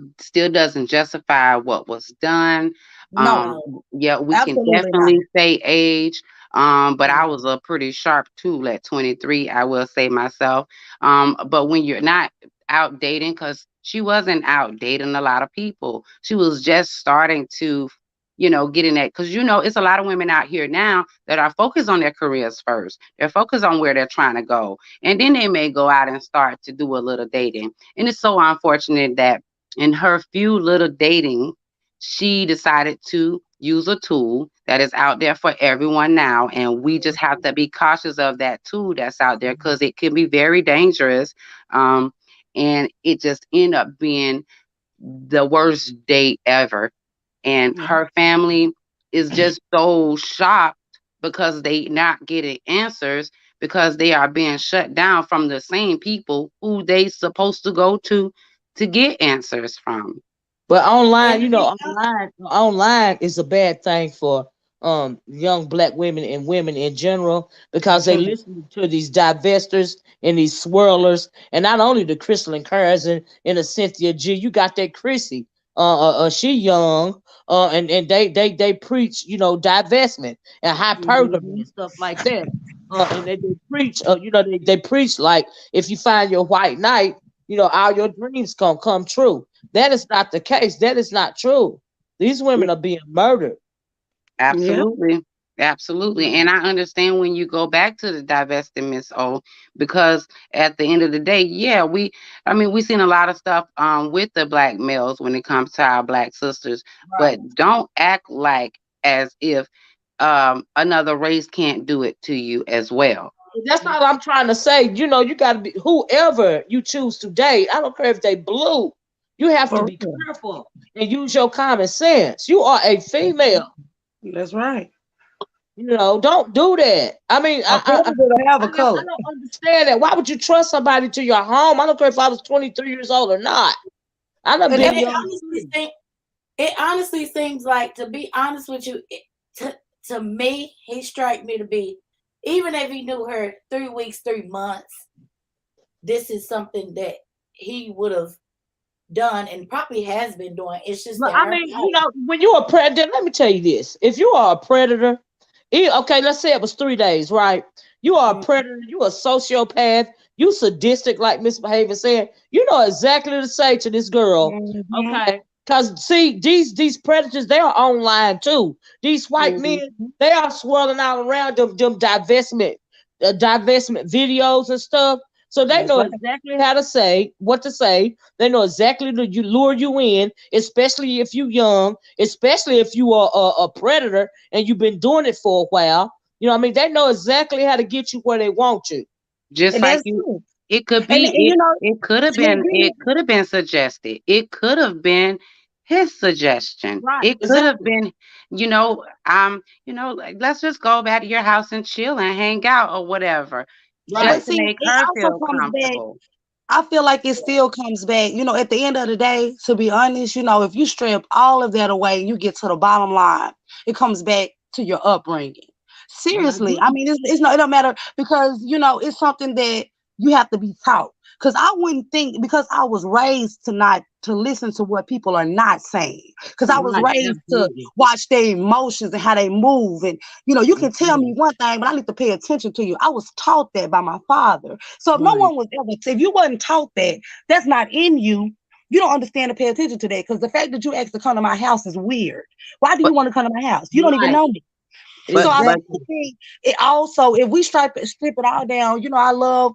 doesn't justify what was done. No, Um, No. yeah, we can absolutely not. definitely say age. But I Mm. was a pretty sharp tool at 23, I will say myself. But when you're not out dating, because she wasn't out dating a lot of people, she was just starting to, get in that. Because it's a lot of women out here now that are focused on their careers first. They're focused on where they're trying to go, and then they may go out and start to do a little dating. And it's so unfortunate that in her few little dating, she decided to use a tool that is out there for everyone now. And we just have to be cautious of that tool that's out there because it can be very dangerous. Um, and it just ended up being the worst date ever. And Yeah. her family is just so shocked because they not getting answers because they are being shut down from the same people who they supposed to go to get answers from. But online, And online is a bad thing for young black women and women in general because they Mhm. listen to these divestors and these swirlers, and not only the Crystal Currs and the Cynthia G. You got that Chrissy. She young, and they preach, divestment and hypergamy Mhm. and stuff like that. And they preach, they preach like if you find your white knight, all your dreams gonna come true. That is not the case. That is not true. These women are being murdered. Yeah. Absolutely. Absolutely. And I understand when you go back to the divesting, Miss O, because at the end of the day, yeah, we seen a lot of stuff with the black males when it comes to our black sisters, Right. but don't act like as if another race can't do it to you as well. That's all I'm trying to say. You got to be whoever you choose to date. I don't care if they blue. You have to For be real. careful and use your common sense. You are a female. That's right. Don't do that. I mean, A predator don't have a I color. don't understand that. Why would you trust somebody to your home? I don't care if I was 23 years old or not. I done And been and that's it young honestly too. seems, it honestly seems like, to be honest with you, to me, he strike me to be, even if he knew her 3 weeks, 3 months, this is something that he would have done and probably has been doing. It's just But that I her mean, home. when you're a predator, let me tell you this. If you are a predator, okay, let's say it was 3 days, right? You are a Mm, predator, you a sociopath, you sadistic, like Misbehavior said. You know exactly what to say to this girl, Mhm. okay? Because see, these predators, they are online too. These white men, Mhm. they are swirling all around them divestment videos and stuff. So they That's know right. exactly how to say what to say. They know exactly to you lure you in, especially if you young, especially if you are a predator and you've been doing it for a while. You know what I mean? They know exactly how to get you where they want you. Just And like that's you, true. it could And be it could have and been then suggested. It could have been his suggestion. Right, It could have exactly. been, like, let's just go back to your house and chill and hang out or whatever, just but Right. to see, make it her also feel comes back. comfortable. I feel like it still comes back, at the end of the day, to be honest, if you strip all of that away and you get to the bottom line, it comes back to your upbringing. I Seriously. I agree. mean, it's no, it don't matter because, it's something that you have to be taught. Because I wouldn't think, because I was raised to listen to what people are not saying. Because I was Right, raised to absolutely. watch their emotions and how they move. And, you can tell me Mhm. one thing, but I need to pay attention to you. I was taught that by my father. So if no Right, one was ever, if you wasn't taught that, that's not in you. You don't understand to pay attention to that because the fact that you asked to come to my house is weird. Why do you But want to come to my house? You don't even right, know me. So I but still exactly. think it also, if we strip it all down, I love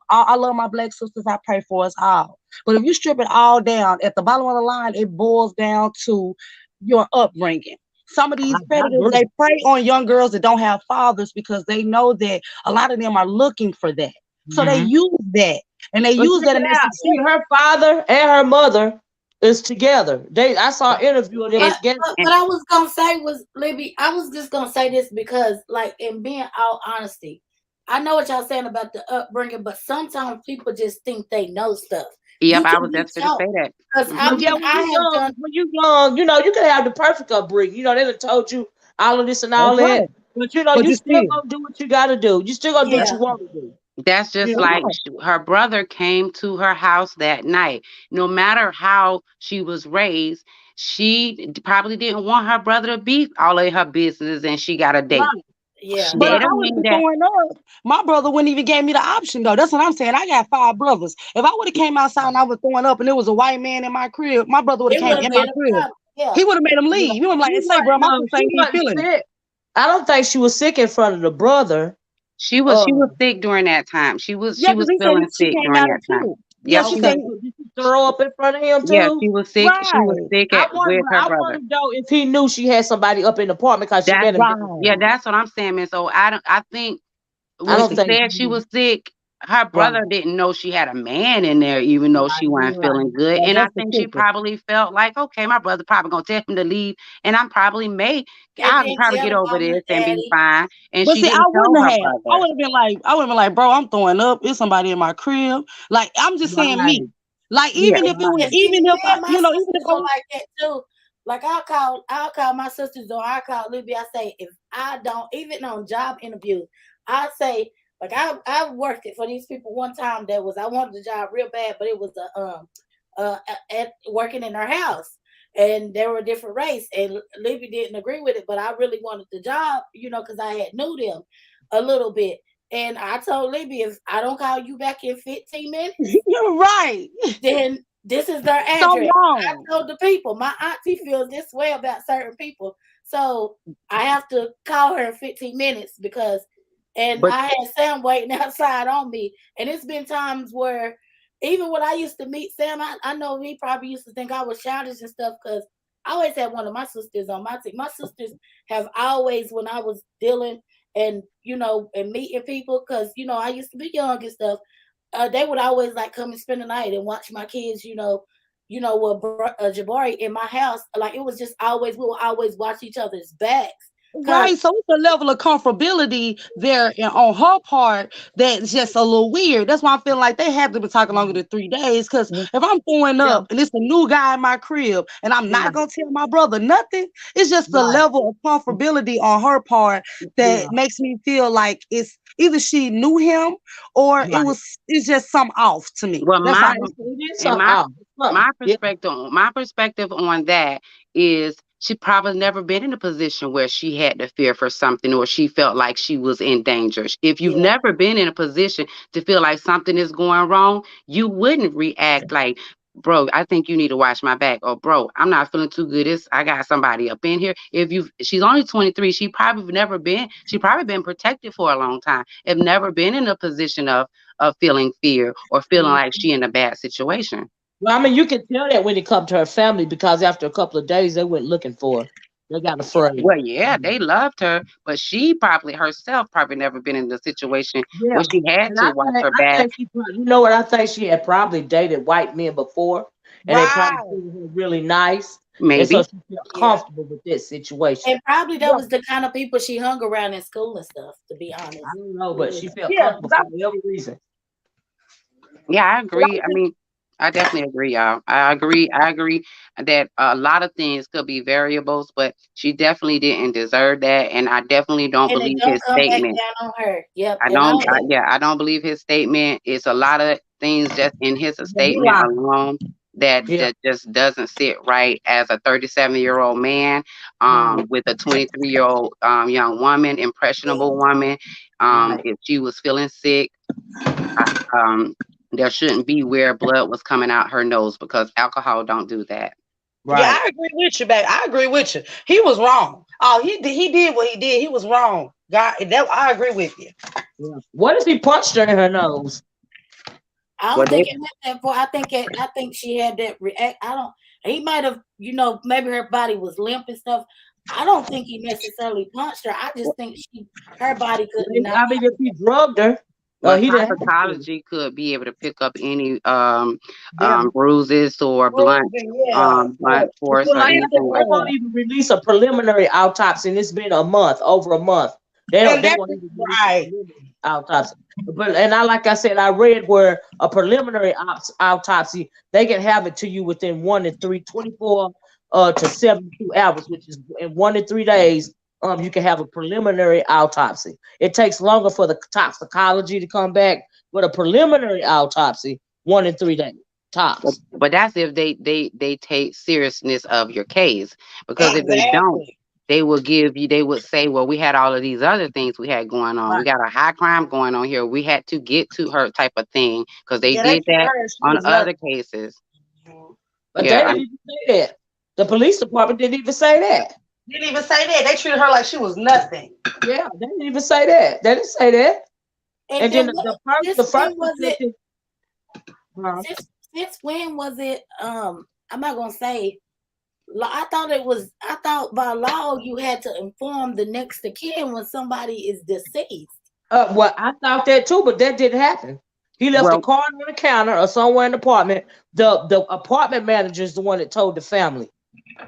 my black sisters. I pray for us all. But if you strip it all down, at the bottom of the line, it boils down to your upbringing. Some of these I predators, agree. they prey on young girls that don't have fathers because they know that a lot of them are looking for that. So they Hmm. use that, and they But use check that it in their out. See, success. her father and her mother is together. I saw an interview of them and, together. and what I was gonna say was, Libby, I was just gonna say this because, like, in being all honesty, I know what y'all saying about the upbringing, but sometimes people just think they know stuff. yep, You I can was be just going to taught. say that. Because I Hmm. But yeah, mean, I have done. when you young, you can have the perfect upbringing. They done told you all of this and all That's that. right. But But you you still still, gonna do what you gotta do. You still gonna do what that's you Yeah, want to do. That's You just know? like right. her brother came to her house that night. No matter how she was raised, she probably didn't want her brother to be all of her business and she got a date. Right, yeah. But They if I right. don't would have mean been that. throwing up, my brother wouldn't even gave me the option though. That's what I'm saying. I got 5 brothers. If I would have came outside and I was throwing up and there was a white man in my crib, my brother would have It would came have in my been a crib. problem. Yeah, He would have made him yeah. leave. He would have like, She say, bro, wasn't. my sister She ain't wasn't feeling it. sick. I don't think she was sick in front of the brother. She was Uh, sick during that time. She was Yeah, she because was he said feeling she sick came during out of that time. too. Yeah, Yep, she she said, was. okay. So did she throw up in front of him Yeah, too? she was sick. She was right, sick I with wonder. her I brother. wonder though if he knew she had somebody up in the apartment because she That's met him yeah, right. downstairs. that's what I'm saying, Miss. So I think I when don't she think. said she was sick, her brother didn't know she had a man in there, even though she wasn't feeling good. And I think she probably felt like, okay, my brother probably gonna tell him to leave, and I'll probably get over this and be fine. And But she see, I didn't tell wouldn't her have. I brother. would have been like, bro, I'm throwing up. It's somebody in my crib. Like, I'm just saying me. Like, even if it was, even if I, my even if sisters are like that too. Like I'll call my sisters or I call Libby. I say if I don't, even on job interviews, I say like I worked it for these people one time. I wanted the job real bad, but it was at working in her house, and they were a different race, and Libby didn't agree with it, but I really wanted the job, because I had knew them a little bit. And I told Libby, if I don't call you back in 15 minutes, you're right, then this is their address. so wrong. I told the people, my auntie feels this way about certain people, so I have to call her in 15 minutes I had Sam waiting outside on me. And it's been times where even when I used to meet Sam, I know he probably used to think I was childish and stuff, because I always had one of my sisters on my team. My sisters have always, when I was dealing and and meeting people, because I used to be young and stuff, they would always like come and spend the night and watch my kids, with Jabari in my house. Like it was just always, we would always watch each other's backs. Right, so it's a level of comfortability there on her part that's just a little weird. That's why I feel like they have to be talking longer than 3 days. Because if I'm throwing up and it's a new guy in my crib and I'm not gonna tell my brother nothing, it's just a level of comfortability on her part that makes me feel like it's either she knew him or it's just some off to me. Well, That's my perspective on that is she probably never been in a position where she had to fear for something or she felt like she was in danger. If you've never been in a position to feel like something is going wrong, you wouldn't react like, bro, I think you need to watch my back, or bro, I'm not feeling too good. I got somebody up in here. She's only 23, she probably been protected for a long time, have never been in a position of feeling fear or feeling like she in a bad situation. Well, I mean, you can tell that when it comes to her family, because after a couple of days, they went looking for her. They got afraid. Well, yeah, they loved her, but she probably herself never been in the situation where she had to watch her back. You know what? I think she had probably dated white men before, and they probably treated her really nice. Maybe. And so she felt comfortable with this situation. And probably that was the kind of people she hung around in school and stuff, to be honest. I don't know, but she felt comfortable for whatever reason. Yeah, I agree. I mean, I definitely agree, y'all. I agree that a lot of things could be variables, but she definitely didn't deserve that, and I definitely don't believe his statement. Down on her. Yep. I don't believe his statement. It's a lot of things just in his statement alone that just doesn't sit right as a 37-year-old man with a 23-year-old young woman, impressionable woman. If she was feeling sick, there shouldn't be where blood was coming out her nose, because alcohol don't do that. Right. Yeah, I agree with you, babe. I agree with you. He was wrong. Oh, he did what he did. He was wrong. God, I agree with you. Yeah. What if he punched her in her nose? I don't think it went that far. I think she had that react. He might have, maybe her body was limp and stuff. I don't think he necessarily punched her. I just think her body couldn't. I mean, if he drugged her. Toxicology could be able to pick up any bruises or blunt force. Well, they won't even release a preliminary autopsy, and it's been over a month. They won't even release a autopsy. But like I said, I read where a preliminary autopsy, they can have it to you within 24 to 72 hours, which is in 1 to 3 days. You can have a preliminary autopsy. It takes longer for the toxicology to come back, but a preliminary autopsy, 1 in 3 days tops. But that's if they take seriousness of your case, because if they don't, they would say, well, we had all of these other things we had going on. We got a high crime going on here. We had to get to her type of thing, because they did that on other cases. But they didn't even say that. The police department didn't even say that. Didn't even say that. They treated her like she was nothing. Yeah, they didn't even say that. They didn't say that. And then the first was it? Since when was it? I'm not gonna say. I thought by law you had to inform the next of kin when somebody is deceased. Well, I thought that too, but that didn't happen. He left the Well, card on the counter or somewhere in the apartment. The apartment manager is the one that told the family,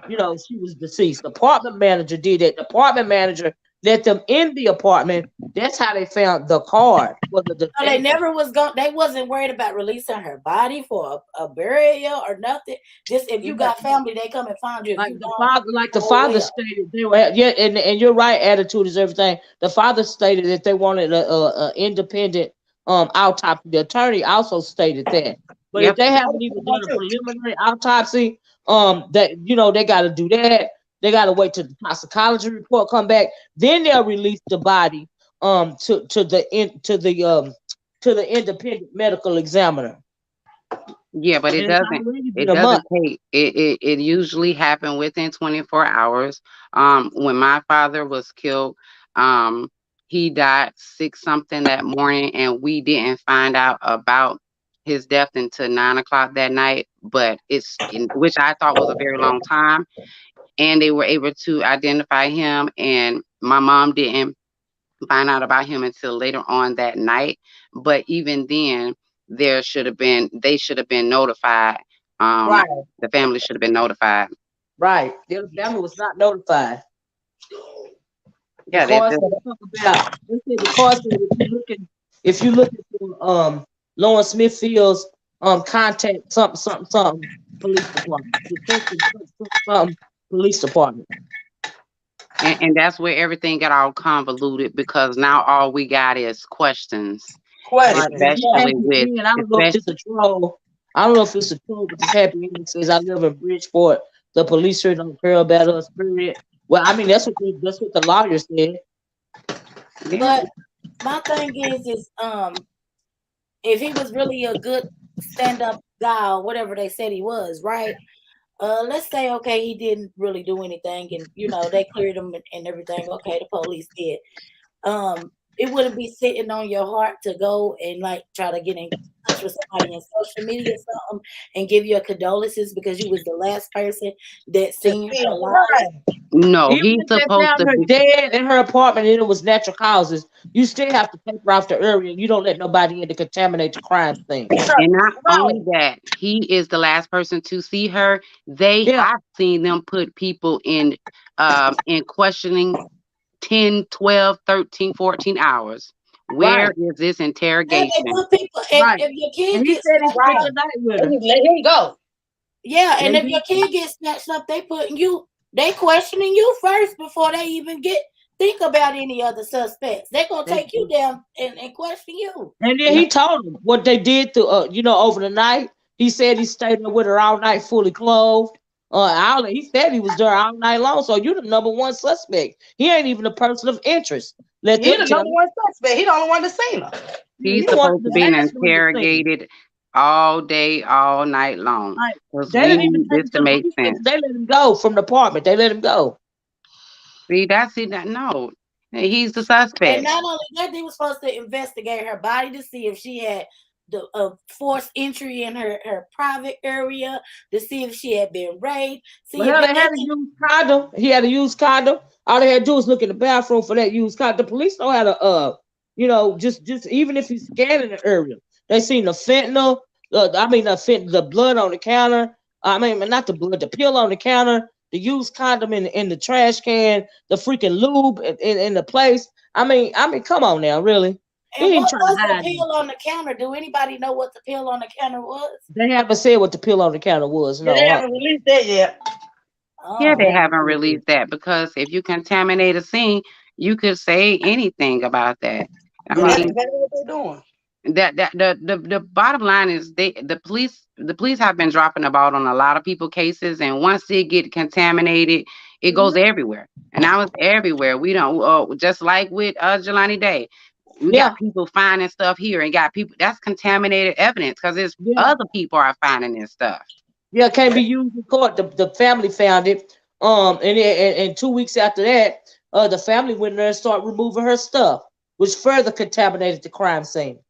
she was deceased. The apartment manager did it. The apartment manager let them in the apartment. That's how they found the card. So they never was going. They wasn't worried about releasing her body for a burial or nothing. Just if you got family, they come and find you. If you don't, the father stated they were, and you're right. Attitude is everything. The father stated that they wanted a independent autopsy. The attorney also stated that. But if they haven't even done a preliminary autopsy, that they got to do that. They got to wait till the toxicology report come back. Then they'll release the body to the independent medical examiner. Yeah, but it doesn't take it usually happened within 24 hours. When my father was killed, he died 6 something that morning, and we didn't find out about his death until 9 o'clock that night, but which I thought was a very long time. And they were able to identify him, and my mom didn't find out about him until later on that night. But even then, they should have been notified. Right. The family should have been notified. Right. The family was not notified. Yeah, because if you look at Lawrence Smithfield's contact something police department, police department. And that's where everything got all convoluted, because now all we got is questions. Especially with. I don't know if it's a troll. I don't know if it's a troll, but this happy ending says I live in Bridgeport. The police here don't care about us. Period. Well, I mean that's what the lawyer said. But my thing is if he was really a good stand-up guy or whatever they said he was, right? Let's say, okay, he didn't really do anything, and they cleared him and everything. Okay, the police did. It wouldn't be sitting on your heart to go and like try to get in touch with somebody in social media or something and give your condolences because you was the last person that seen her alive. No, even he's if they supposed found to her be dead in her apartment and it was natural causes. You still have to paper off the area. You don't let nobody in to contaminate the crime scene. And not only that, he is the last person to see her. They have seen them put people in questioning 10, 12, 13, 14 hours. Where is this interrogation? And they put people, if your kid gets snatched up, let him go. Yeah, and if your kid gets snatched up, they questioning you first before they even think about any other suspects. They're gonna take you down and question you. And then he told them what they did to over the night. He said he stayed there with her all night, fully clothed. He said he was there all night long. So you're the number one suspect. He ain't even a person of interest. He's the number one suspect. He the only one that seen her. He's supposed to be interrogated all day, all night long. Right. They didn't even this to make sense. They let him go from the apartment. They let him go. See, no. He's the suspect. And not only that, they were supposed to investigate her body to see if she had the forced entry in her private area, to see if she had been raped. They had a used condom. He had a used condom. All they had to do was look in the bathroom for that used condom. The police know how to just even if he's scanning the area, they seen the fentanyl. The blood on the counter. Not the blood, the pill on the counter, the used condom in the trash can, the freaking lube in the place. I mean, come on now, really. And what was the pill on the counter? Do anybody know what the pill on the counter was? They haven't said what the pill on the counter was. No, they haven't released that yet. Yeah, they haven't released that, because if you contaminate a scene, you could say anything about that. I mean, that's exactly what they're doing. The bottom line is the police have been dropping the ball on a lot of people cases, and once they get contaminated, it goes everywhere. And now it's everywhere. We don't just like with Jelani Day. We got people finding stuff here, and got people that's contaminated evidence because it's other people are finding this stuff. Yeah, it can't be used in court. The family found it. And 2 weeks after that, the family went there and started removing her stuff, which further contaminated the crime scene.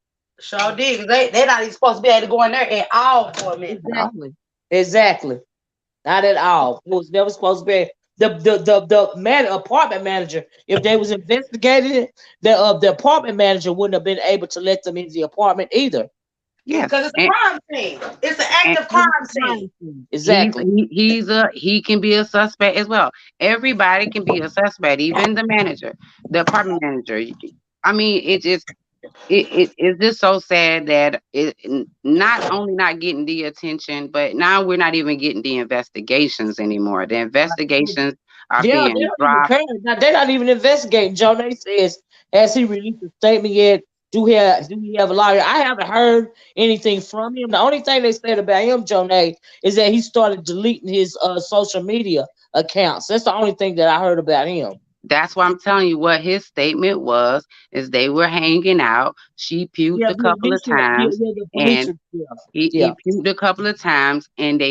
Sure did. They're not even supposed to be able to go in there at all for a minute. Exactly. Not at all. It was never supposed to be. The apartment manager, if they was investigating it, the apartment manager wouldn't have been able to let them into the apartment either. Yes, Because it's a crime scene. It's an and active crime scene. Exactly. he can be a suspect as well. Everybody can be a suspect, even the manager, the apartment manager. I mean, it just it's just so sad that not only not getting the attention, but now we're not even getting the investigations anymore. The investigations are Yeah, they being don't even dropped. care. Now, they're not even investigating. Joe Nate says, has he released a statement yet? Do we have a lawyer? I haven't heard anything from him. The only thing they said about him, Joe Nate, is that he started deleting his social media accounts. That's the only thing that I heard about him. That's why I'm telling you what his statement was. Is they were hanging out. She puked Yeah, a yeah, couple of times, yeah, the police. and Yeah, he yeah, puked a couple of times, and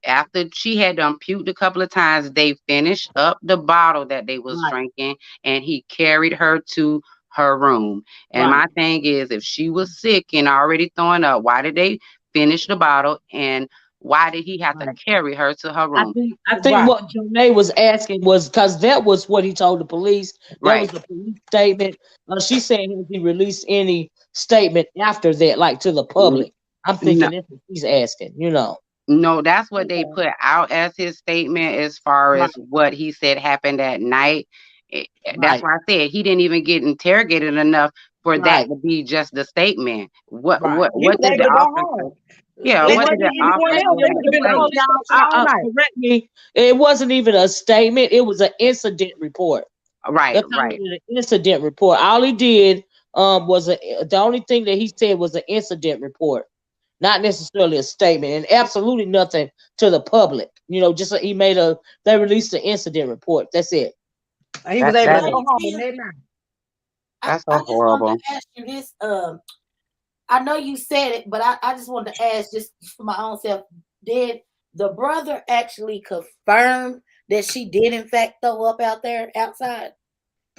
after she had done puked a couple of times, they finished up the bottle that they was right, drinking, and he carried her to her room. And right, my thing is, if she was sick and already throwing up, why did they finish the bottle, and why did he have to right. carry her to her room? I think Right. what Janae was asking was because that was what he told the police. That was Right. the police statement. She said has he released any statement after that, like to the N- public. I'm No, thinking that's what she's asking. You know. no, that's what they Okay. put out as his statement as far Right, as what he said happened that night. That's right, why I said he didn't even get interrogated enough for that right, to be just the statement. What right. what He what was did able the to go officer? home. Yeah, It They what didn't did wasn't the need even a anyone else. officer They statement. could have been a say? police station all Y'all, night. correct me. It wasn't even a statement. It was an incident report. Right, That's all right. it is, an incident report. All he did was the only thing that he said was an incident report, not necessarily a statement, and absolutely nothing to the public. You know, just he made a they released an incident report. That's it. And he was That able to that go is Lady home Tia, that night. that's I so just wanted horrible. to ask you this. I know you said it, but I just wanted to ask just for my own self. Did the brother actually confirm that she did in fact throw up out there outside?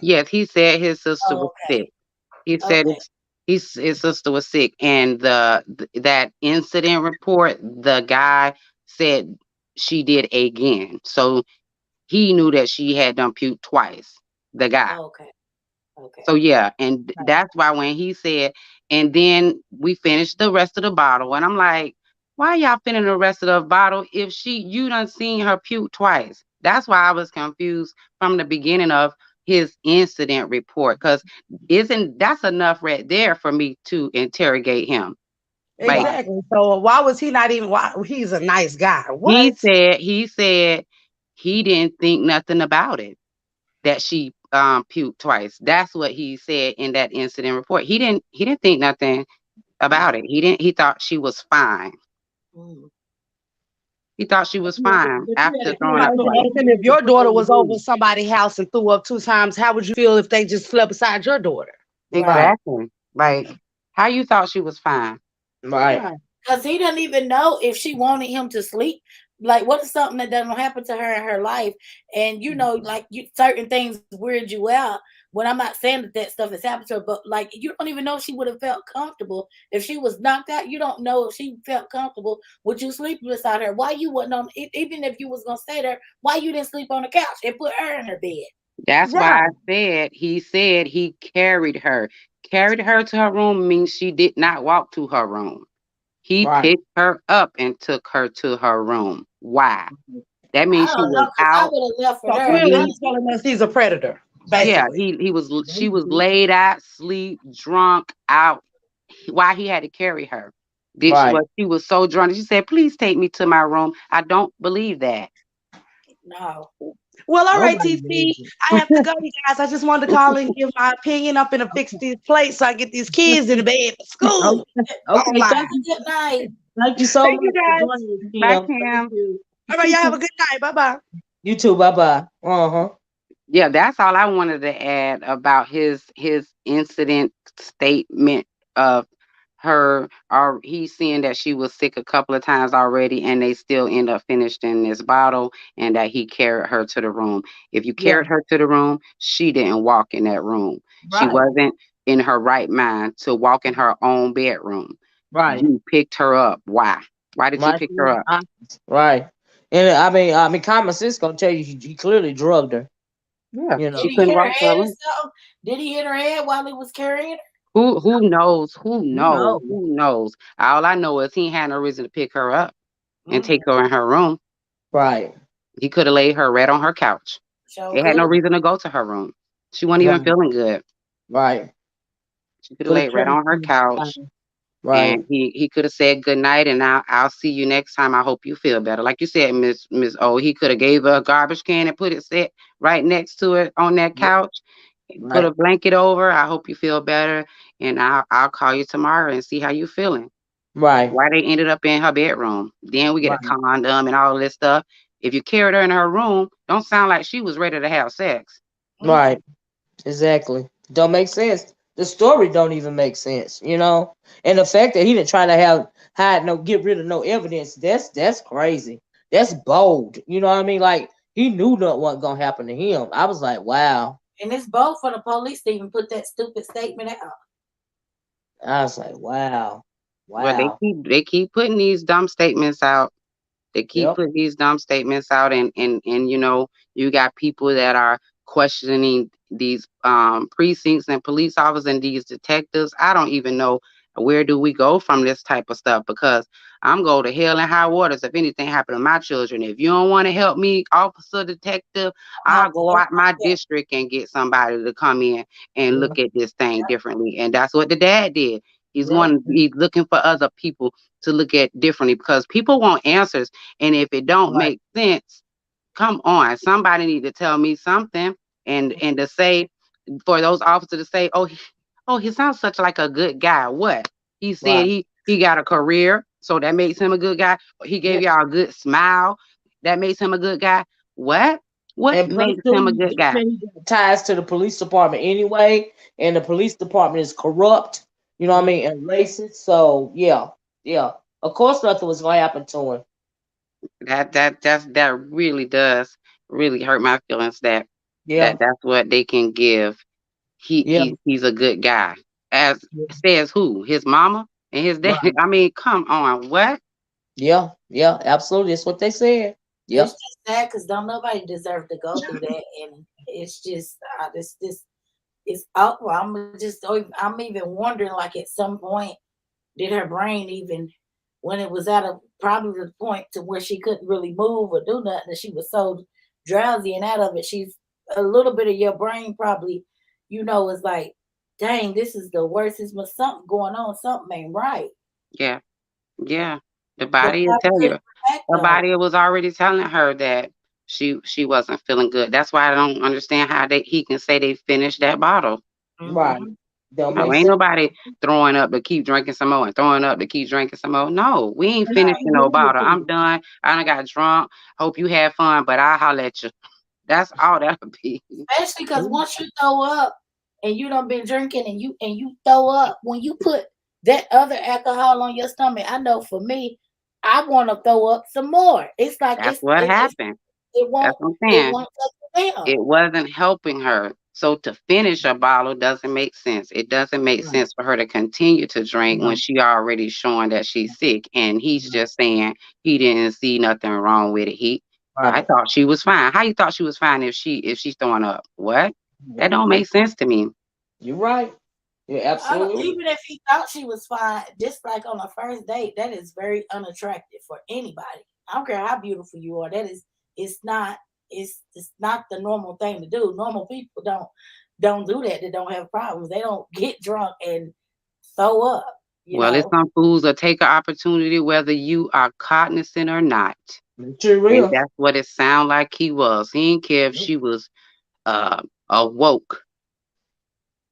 Yes, he said his sister Oh, was okay. sick. He said Okay. his sister was sick, and that incident report, the guy said she did again. So he knew that she had done puke twice. The guy. Okay. Okay. So yeah, and that's why when he said, and then we finished the rest of the bottle, and I'm like, why y'all finishing the rest of the bottle if you done seen her puke twice? That's why I was confused from the beginning of his incident report, because isn't that's enough right there for me to interrogate him? Like Right. Exactly. So why was he not even? Why he's a nice guy? he What? said, he said he didn't think nothing about it that she puked twice. That's what he said in that incident report. He didn't think nothing about it. He thought she was fine. Mm. He thought she was fine But you had after to keep throwing I up in was twice. mind asking if the your daughter was over police. somebody's house and threw up 2 times. How would you feel if they just slept beside your daughter? Right. Right, Exactly. Like how you thought she was fine. right, Right. Because he doesn't even know if she wanted him to sleep. Like, what is something that doesn't happen to her in her life? And like certain things weird you out. When I'm not saying that stuff has happened to her, but like you don't even know if she would have felt comfortable if she was knocked out. You don't know if she felt comfortable with you sleeping beside her. Why you wasn't on? Even if you was gonna stay there, why you didn't sleep on the couch and put her in her bed? That's why I Right. said he carried her. Carried her to her room means she did not walk to her room. He right. picked her up and took her to her room. Why? That I means she don't was know because I out. would have left her So there. clearly He he's telling us he's a predator, Yeah, basically. she was laid out, sleep, drunk out. Why he had to carry her? Right. She was so drunk? She said, "Please take me to my room." I don't believe that. No. Well, all right, Nobody TC. believes it. I have to go, you guys. I just wanted to call and give my opinion. I'm gonna fix these plates so I get these kids in the bed for school. Okay, Oh okay. my. Good night. Thank you so Thank much you for guys. joining us, Bye, Kim. Thank Kim. you. All right, y'all have a good night. Bye bye. You too. Bye bye. Uh huh. Yeah, that's all I wanted to add about his incident statement of her, or he's saying that she was sick a couple of times already and they still end up finishing this bottle, and that he carried her to the room. If you Yeah. carried her to the room, she didn't walk in that room. She Right. wasn't in her right mind to walk in her own bedroom. Right. You picked her up. Why? Why did you My pick her up? right. And I mean, common sense gonna tell you he clearly drugged her. Yeah, You Did know. she he couldn't hit her walk to her head or room. something? Did he hit her head while he was carrying her? Who knows? Who You knows? know. Who knows? All I know is he had no reason to pick her up and take Mm, her in her room. Right. He could have laid her right on her couch. so It had no good. reason to go to her room. She wasn't even Right. feeling good. Right. She could have Could have laid right kept on her couch, it. Right. and he could have said good night, and I'll see you next time. I hope you feel better. Like you said, Miss O, he could have gave her a garbage can and put it set right next to it on that couch. Put Right. a blanket over. I hope you feel better, and I'll call you tomorrow and see how you feeling. Right. Why they ended up in her bedroom? Then we get a Right. condom and all this stuff. If you carried her in her room, don't sound like she was ready to have sex. Mm, Right. Exactly. Don't make sense. The story don't even make sense, you know? And the fact that he didn't try to hide no get rid of no evidence, that's crazy. That's bold. You know what I mean? Like he knew that wasn't gonna happen to him. I was like, wow. and it's bold for the police to even put that stupid statement out. I was like, wow. Well, they Wow. keep putting these dumb statements out. They keep Yep. putting these dumb statements out, and you got people that are questioning these precincts and police officers and these detectives. I don't even know where do we go from this type of stuff, because I'm going to hell and high waters if anything happened to my children. If you don't want to help me, officer, detective, I'm I'll not go talking out about my that. district and get somebody to come in and Yeah. look at this thing differently. And that's what the dad did. Yep. He's looking for other people to look at differently, because people want answers, and if it don't Right. make sense, come on, somebody need to tell me something. And to say, for those officers to say, oh, he sounds such like a good guy. What? He said Right. he got a career, so that makes him a good guy. He Yeah. gave y'all a good smile, that makes him a good guy. What? What And plus, makes him a too, good he guy? said he got ties to the police department anyway, and the police department is corrupt. You know what I Mm, mean, and racist. So yeah, yeah. Of course, nothing was gonna happen to him. That really does really hurt my feelings, Yeah, that's what they can give. yeah, He's a good guy. As yeah. says who? His mama and his dad. Right. I mean, come on, what? Yeah, yeah. Absolutely, that's what they said. it's Yep. just sad because don't nobody deserve to go through that, and it's just this it's awkward. I'm even wondering, like at some point, did her brain even, when it was at a probably the point to where she couldn't really move or do nothing, and she was so drowsy and out of it, she's a little bit of your brain probably, is like, dang, this is the worst. This must something going on. Something ain't right. Yeah, yeah. The The body will body tell you. couldn't protect The her. body was already telling her that she wasn't feeling good. That's why I don't understand how he can say they finished that bottle. Right. Hmm. Don't No, make ain't sense. nobody throwing up to keep drinking some more and throwing up to keep drinking some more. No, we ain't And I finishing no agree with bottle. I'm you. done. I done got drunk. Hope you had fun, but I'll holler at you. That's all that'll be. Especially because once you throw up and you done been drinking and you throw up, when you put that other alcohol on your stomach, I know for me, I want to throw up some more. It's like That's what happened. it That's won't what I'm it saying. won't touch it down. It wasn't helping her. So to finish a bottle doesn't make sense. It doesn't make Right. sense for her to continue to drink when Right. she already showing that she's sick. And he's just saying he didn't see nothing wrong with it. I Right. thought she was fine. How you thought she was fine if she's throwing up? What? That Right. don't make sense to me. You're right. You're I don't, absolutely even if he thought she was fine, just like on a first date, that is very unattractive for anybody. I don't care how beautiful you are. It's not it's not the normal thing to do. Normal people don't do that. They don't have problems. They don't get drunk and throw up. You Well, it's know. some fools that take an opportunity whether you are cognizant or not. true And real. that's what it sounded like he was. He didn't care if she was uh awoke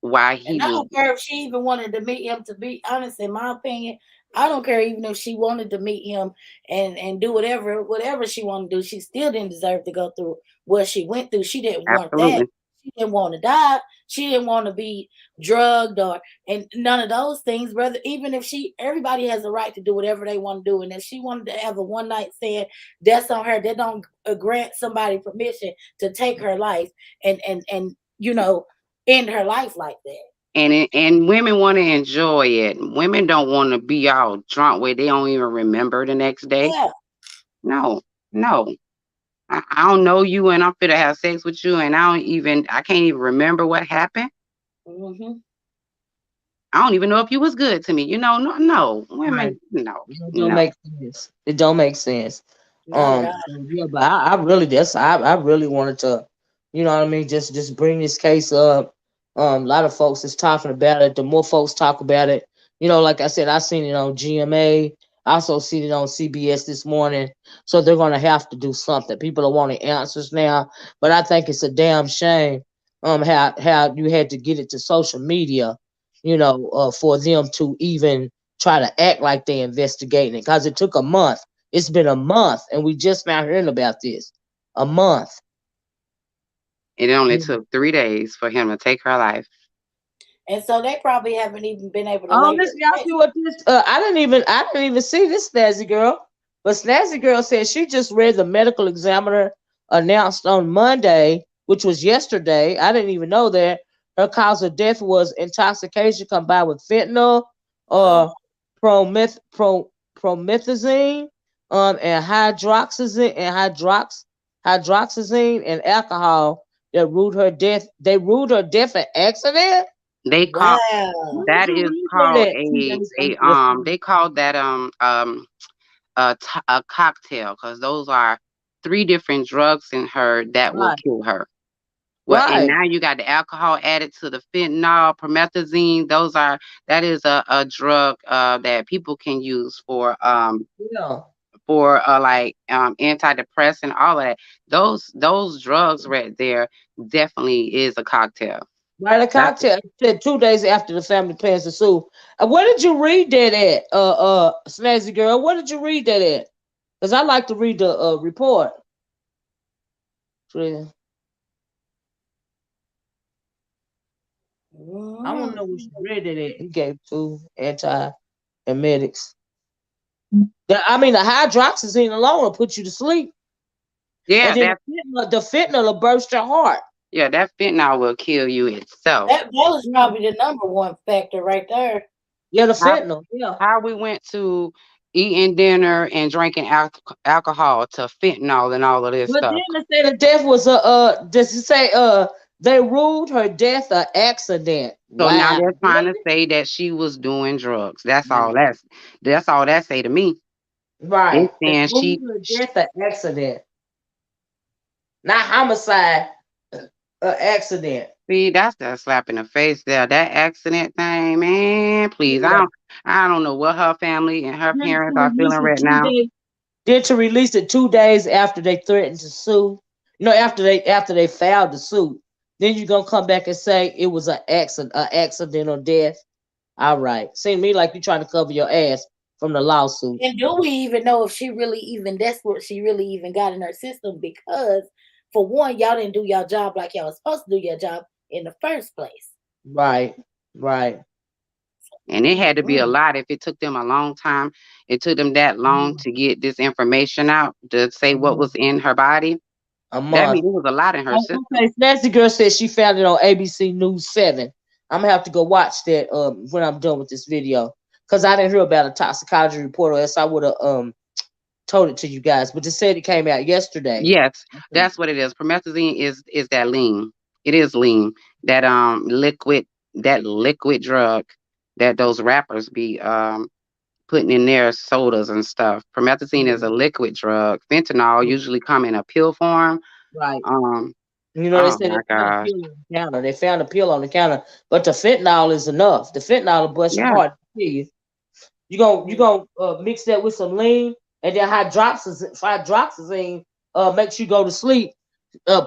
while he And I was don't care if she even wanted to meet him. To be honest, in my opinion, I don't care even if she wanted to meet him and do whatever she wanted to do. She still didn't deserve to go through what she went through. She didn't want that. absolutely. She didn't want to die. She didn't want to be drugged or and none of those things, brother. Even if everybody has a right to do whatever they want to do, and if she wanted to have a one night stand, that's on her. They don't grant somebody permission to take her life and end her life like that. And women want to enjoy it. Women don't want to be all drunk where they don't even remember the next day. Yeah. No, no. I don't know you and I'm fit to have sex with you and I can't even remember what happened. Hmm. I don't even know if you was good to me. No, no, Right. women, no, It don't no. make sense. It don't make sense. Not at all. So yeah, but I really I really wanted to, you know what I mean, just bring this case up. A lot of folks is talking about it. The more folks talk about it, like I said, I seen it on GMA. I also seen it on CBS this morning. So they're gonna have to do something. People are wanting answers now, but I think it's a damn shame how you had to get it to social media, for them to even try to act like they investigating it because it took a month. It's been a month, and we just now hearing about this. A month. It only Mm. took 3 days for him to take her life. And so they probably haven't even been able to lay Listen, y'all see what this? I didn't even see this Snazzy girl, but Snazzy girl said she just read the medical examiner announced on Monday, which was yesterday. I didn't even know that her cause of death was intoxication combined with fentanyl, or promethazine, and hydroxyzine and alcohol that ruled her death. They ruled her death an accident. They call Wow. Where did that you is read called that at? 2 days a after the they family. call that a cocktail because those are three different drugs in her that will Right, kill her. Well, and right, now you got the alcohol added to the fentanyl, promethazine. That is a drug that people can use yeah. for like antidepressant, all of that. Those drugs right there definitely is a cocktail. Right, a That's cocktail. It said 2 days after the family plans to sue. Where did you read that at, Snazzy girl? Where did you read that at? Because I like to read the report. So, I want to know where she Mm. read it at. He gave two anti-emetics. I mean, the hydroxyzine alone will put you to sleep. And yeah, then that the fentanyl will burst your heart. yeah, that fentanyl will kill you itself. That was Yeah, probably the number one factor right there. yeah, the How fentanyl. Yeah. how we went to eating dinner and drinking alcohol to fentanyl and all of this But stuff. then they say the death was does it say they ruled her death an accident? So now Wow. they're trying to Really? say that she was doing drugs. That's all. Yeah. That's all that say to me. Right. It's They saying ruled her death an accident, not homicide, accident. see, that's that slap in the face there. That accident thing, man. Please, Yeah. I don't know what her family and her Then to parents are feeling release it right two now. days. Then to release it 2 days after they threatened to sue. After they filed the suit. Then you're gonna come back and say it was accidental death. All right. Seem to me like you're trying to cover your ass from the lawsuit. And do we even know if she really even that's what she really even got in her system? Because for one, y'all didn't do your job like y'all was supposed to do your job in the first place. Right. Right. And it had to be a Mm. lot if it took them a long time. It took them that long to get this information out to say A what month. was in her body. A That month. means it was a lot in her Oh, system. okay. Nancy girl said she found it on ABC News 7. I'm gonna have to go watch that when I'm done with this video. Cause I didn't hear about a toxicology report, or else I would have told it to you guys. But it said it came out yesterday. Yes, Okay. that's what it is. Promethazine is that lean. It is lean. That liquid drug that those rappers be putting in their sodas and stuff. Promethazine is a Mhm. liquid drug. Fentanyl usually come in a pill form. Right. Um, They oh said my they found a gosh. pill on the counter. They found a pill on the counter, but the fentanyl is enough. The fentanyl will bust your Yeah. heart. To kill you. You gonna mix that with some lean, and then hydroxyzine makes you go to sleep.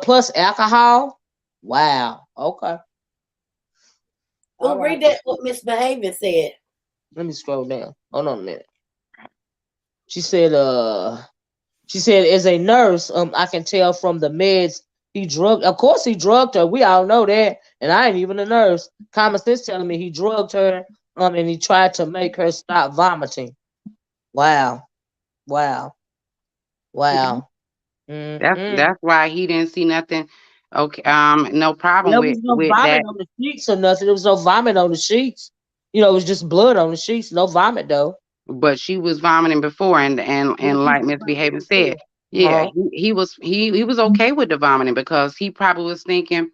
Plus alcohol. Wow. Okay. All Well, right. read that what Misbehaving said. Let me scroll down. Hold on a minute. She said, as a nurse, I can tell from the meds he drugged. Of course, he drugged her. We all know that, and I ain't even a nurse. Common sense telling me he drugged her, and he tried to make her stop vomiting. Wow, wow, Yeah. wow. That's why he didn't see nothing. Okay. No problem There was no with vomit that. on the sheets or nothing. There was no vomit on the sheets. It was just blood on the sheets. No vomit though. But she was vomiting before, Yeah, and she like was Misbehaving vomiting said, before. yeah, Uh-huh. he was okay with the vomiting because he probably was thinking.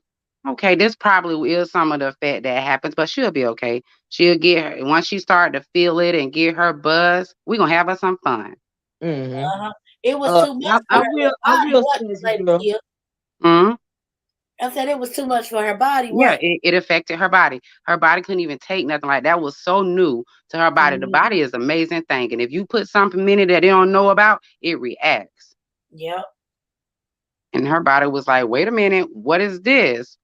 Okay, this probably is some of the effect that happens, but she'll be okay. She'll get her once she start to feel it and get her buzz. We gonna have her some fun. Mm-hmm. Uh-huh. It was too much for her little I body, will what, say this, Lady girl. Kia? Mm. I said it was too much for her body, Yeah, what? it affected her body. Her body couldn't even take nothing like that. Was so new to her body. The Mhm. body is an amazing thing, and if you put something in it that they don't know about, it reacts. Yep. And her body was like, "Wait a minute, what is this?"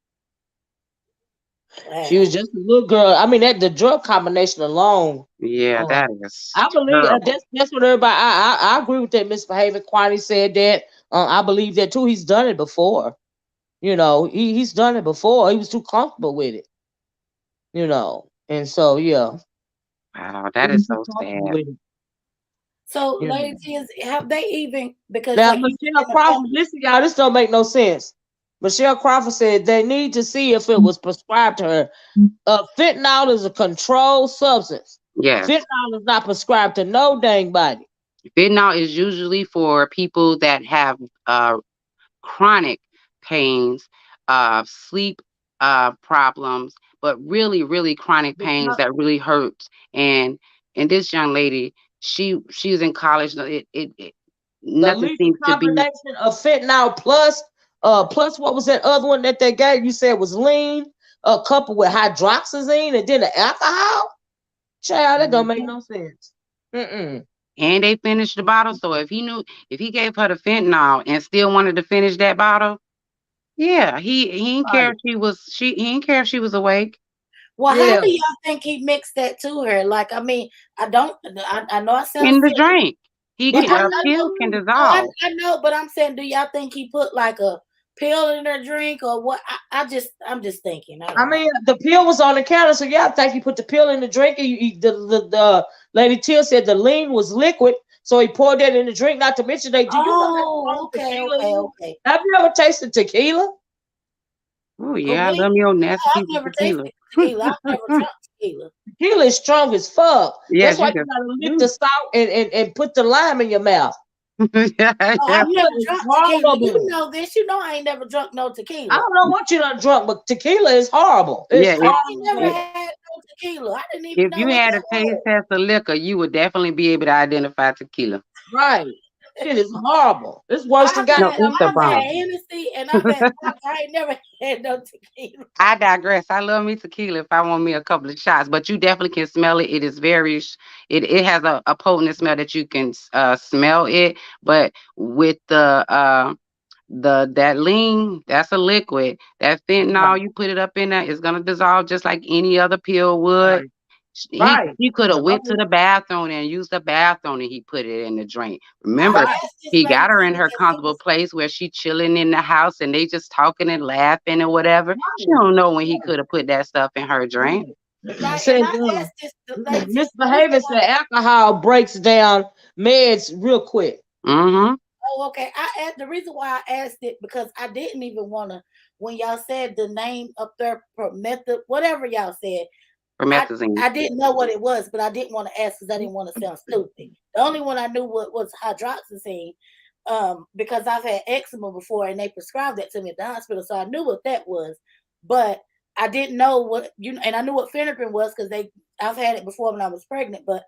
She was Wow. just a little girl. I mean, that the drug combination alone. Yeah, Uh, that is I believe terrible. that's what everybody. I agree with that. Misbehaving. Quani said that. I believe that too. He's done it before. He's done it before. He was too comfortable with it. And so yeah, Wow, he that was is too so comfortable sad. with it. So, You know. Lady Tia, have they even, because Now like you said Michelle in the Crawford, family, listen, y'all, this don't make no sense. Michelle Crawford said they need to see if it was prescribed to her. Fentanyl is a controlled substance. Yes. Fentanyl is not prescribed to no dang body. Fentanyl is usually for people that have chronic pains, sleep problems, but really, really chronic The, pains co- that really hurts. And this young lady, she's in college. It the nothing lethal seems to be. combination of fentanyl plus what was that other one that they gave? You said was lean, coupled with hydroxyzine and then the alcohol. Child, that don't make Mhm. no sense. Mm-mm. And they finished the bottle. So if he gave her the fentanyl and still wanted to finish that bottle, yeah, he didn't care Right. if he didn't care if she was awake. Well, how Yeah. do y'all think he mixed that to her? Like, I mean, I don't, I know I sound In the silly, drink. He but can It I, don't I make know, pill can no no, dissolve. I know, but I'm saying, do y'all think he put like a pill in her drink or what? I'm just thinking. I I don't know. mean, the pill was on the counter, so yeah, I think he put the pill in the drink. And the Lady Till said the lean was liquid, so he poured that in the drink. Not to mention, do you know how Oh, strong okay, tequila okay, is? okay. Have you ever tasted tequila? Oh Oh, yeah, I wait, love me old nasty I've people never tequila. tasted tequila. I've never drunk tequila. Tequila is strong as fuck. That's Yes, why you you can. gotta lick the Mm. salt and put the lime in your mouth. Yeah, Oh, yeah. I've Tequila never is drunk tequila. You horrible. know this. You know I ain't never drunk no I tequila. don't know what you done drunk, but tequila is horrible. It's Yeah, I horrible ain't as never if, hell. had no tequila. I didn't even if know you what had that a taste was. test of liquor, you would definitely be able to identify tequila. Right. Shit is horrible. It's worse than No, it's a I've had bomb. Hennessy and I've had vodka. I ain't never had no tequila. I digress. I love me tequila if I want me a couple of shots, but you definitely can smell it. It is very, it has a potent smell that you can smell it. But with that lean, that's a liquid. That Right. fentanyl, you put it up in there, it's gonna dissolve just like any other pill would. Right. Right. He could have The went to other- the bathroom and used the bathroom and he put it in the drink. I Remember, Right. asked this he lady got her too in her because it comfortable was place where she chilling in the house and they just talking and laughing and whatever. She Right. don't know when he Right. could have put that stuff in her drink. Right. and Says I asked this the lady too. The reason misbehaving why, said alcohol breaks down meds real quick. Mm-hmm. oh, okay. I asked the reason why I asked it because I didn't even want to when y'all said the name up there, method, whatever y'all said. I Promethazine. I didn't know what it was, but I didn't want to ask because I didn't want to sound stupid. The only one I knew what was hydroxyzine, because I've had eczema before and they prescribed that to me at the hospital, so I knew what that was. But I didn't know what and I knew what phenergan was because I've had it before when I was pregnant. But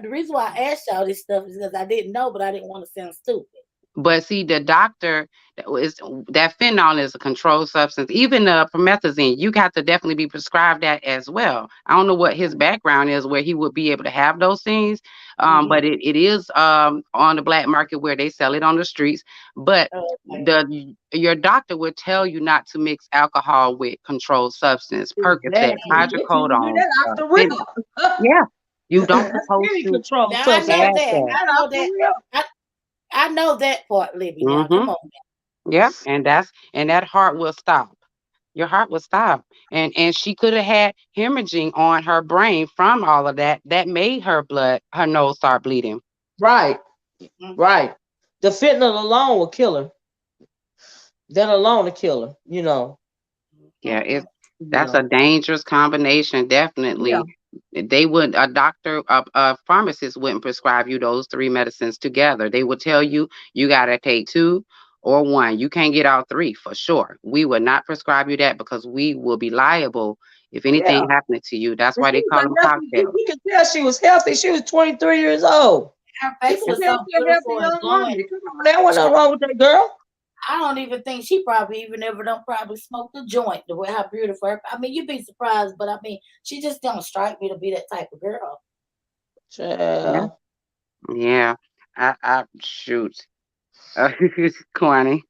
the reason why I asked y'all this stuff is because I didn't know, but I didn't want to sound stupid. But see, the doctor that fentanyl is a controlled substance. Even the promethazine, you got to definitely be prescribed that as well. I don't know what his background is, where he would be able to have those things. Hmm. But it is on the black market where they sell it on the streets. But Oh, okay. your doctor would tell you not to mix alcohol with controlled substance, Percocet, Exactly. Mhm. They tell you hydrocodone, that off the fentanyl. rip. Yeah, you don't That's supposed any to control Now I substance. know add that. that. I That know off the that. rip. I, I know that part, Libby. Now Mm-hmm. come on. Yep, and that heart will stop. Your heart will stop. And she could have had hemorrhaging on her brain from all of that. That made her nose start bleeding. Right. Mhm. Right. The fentanyl alone will kill her. That alone will kill her. You know. Yeah, Mhm. that's a Yeah. dangerous combination, Yeah. definitely. A doctor, a pharmacist wouldn't prescribe you those three medicines together. They would tell you you gotta take two or one. You can't get all three for sure. We will not prescribe you that because we will be liable if anything Yeah. happening to you. That's And why she they was call a them healthy, cocktails. you can tell she was healthy. She was 23 years old. Her You face can was tell so she a healthy beautiful and young glowing. woman. Come on, there wasn't nothing wrong with that girl. I don't even think she probably even ever done probably smoked a joint the way how beautiful her. I mean, you'd be surprised, but I mean, she just don't strike me to be that type of girl. Yeah. Child. Yeah. I shoot. Corny.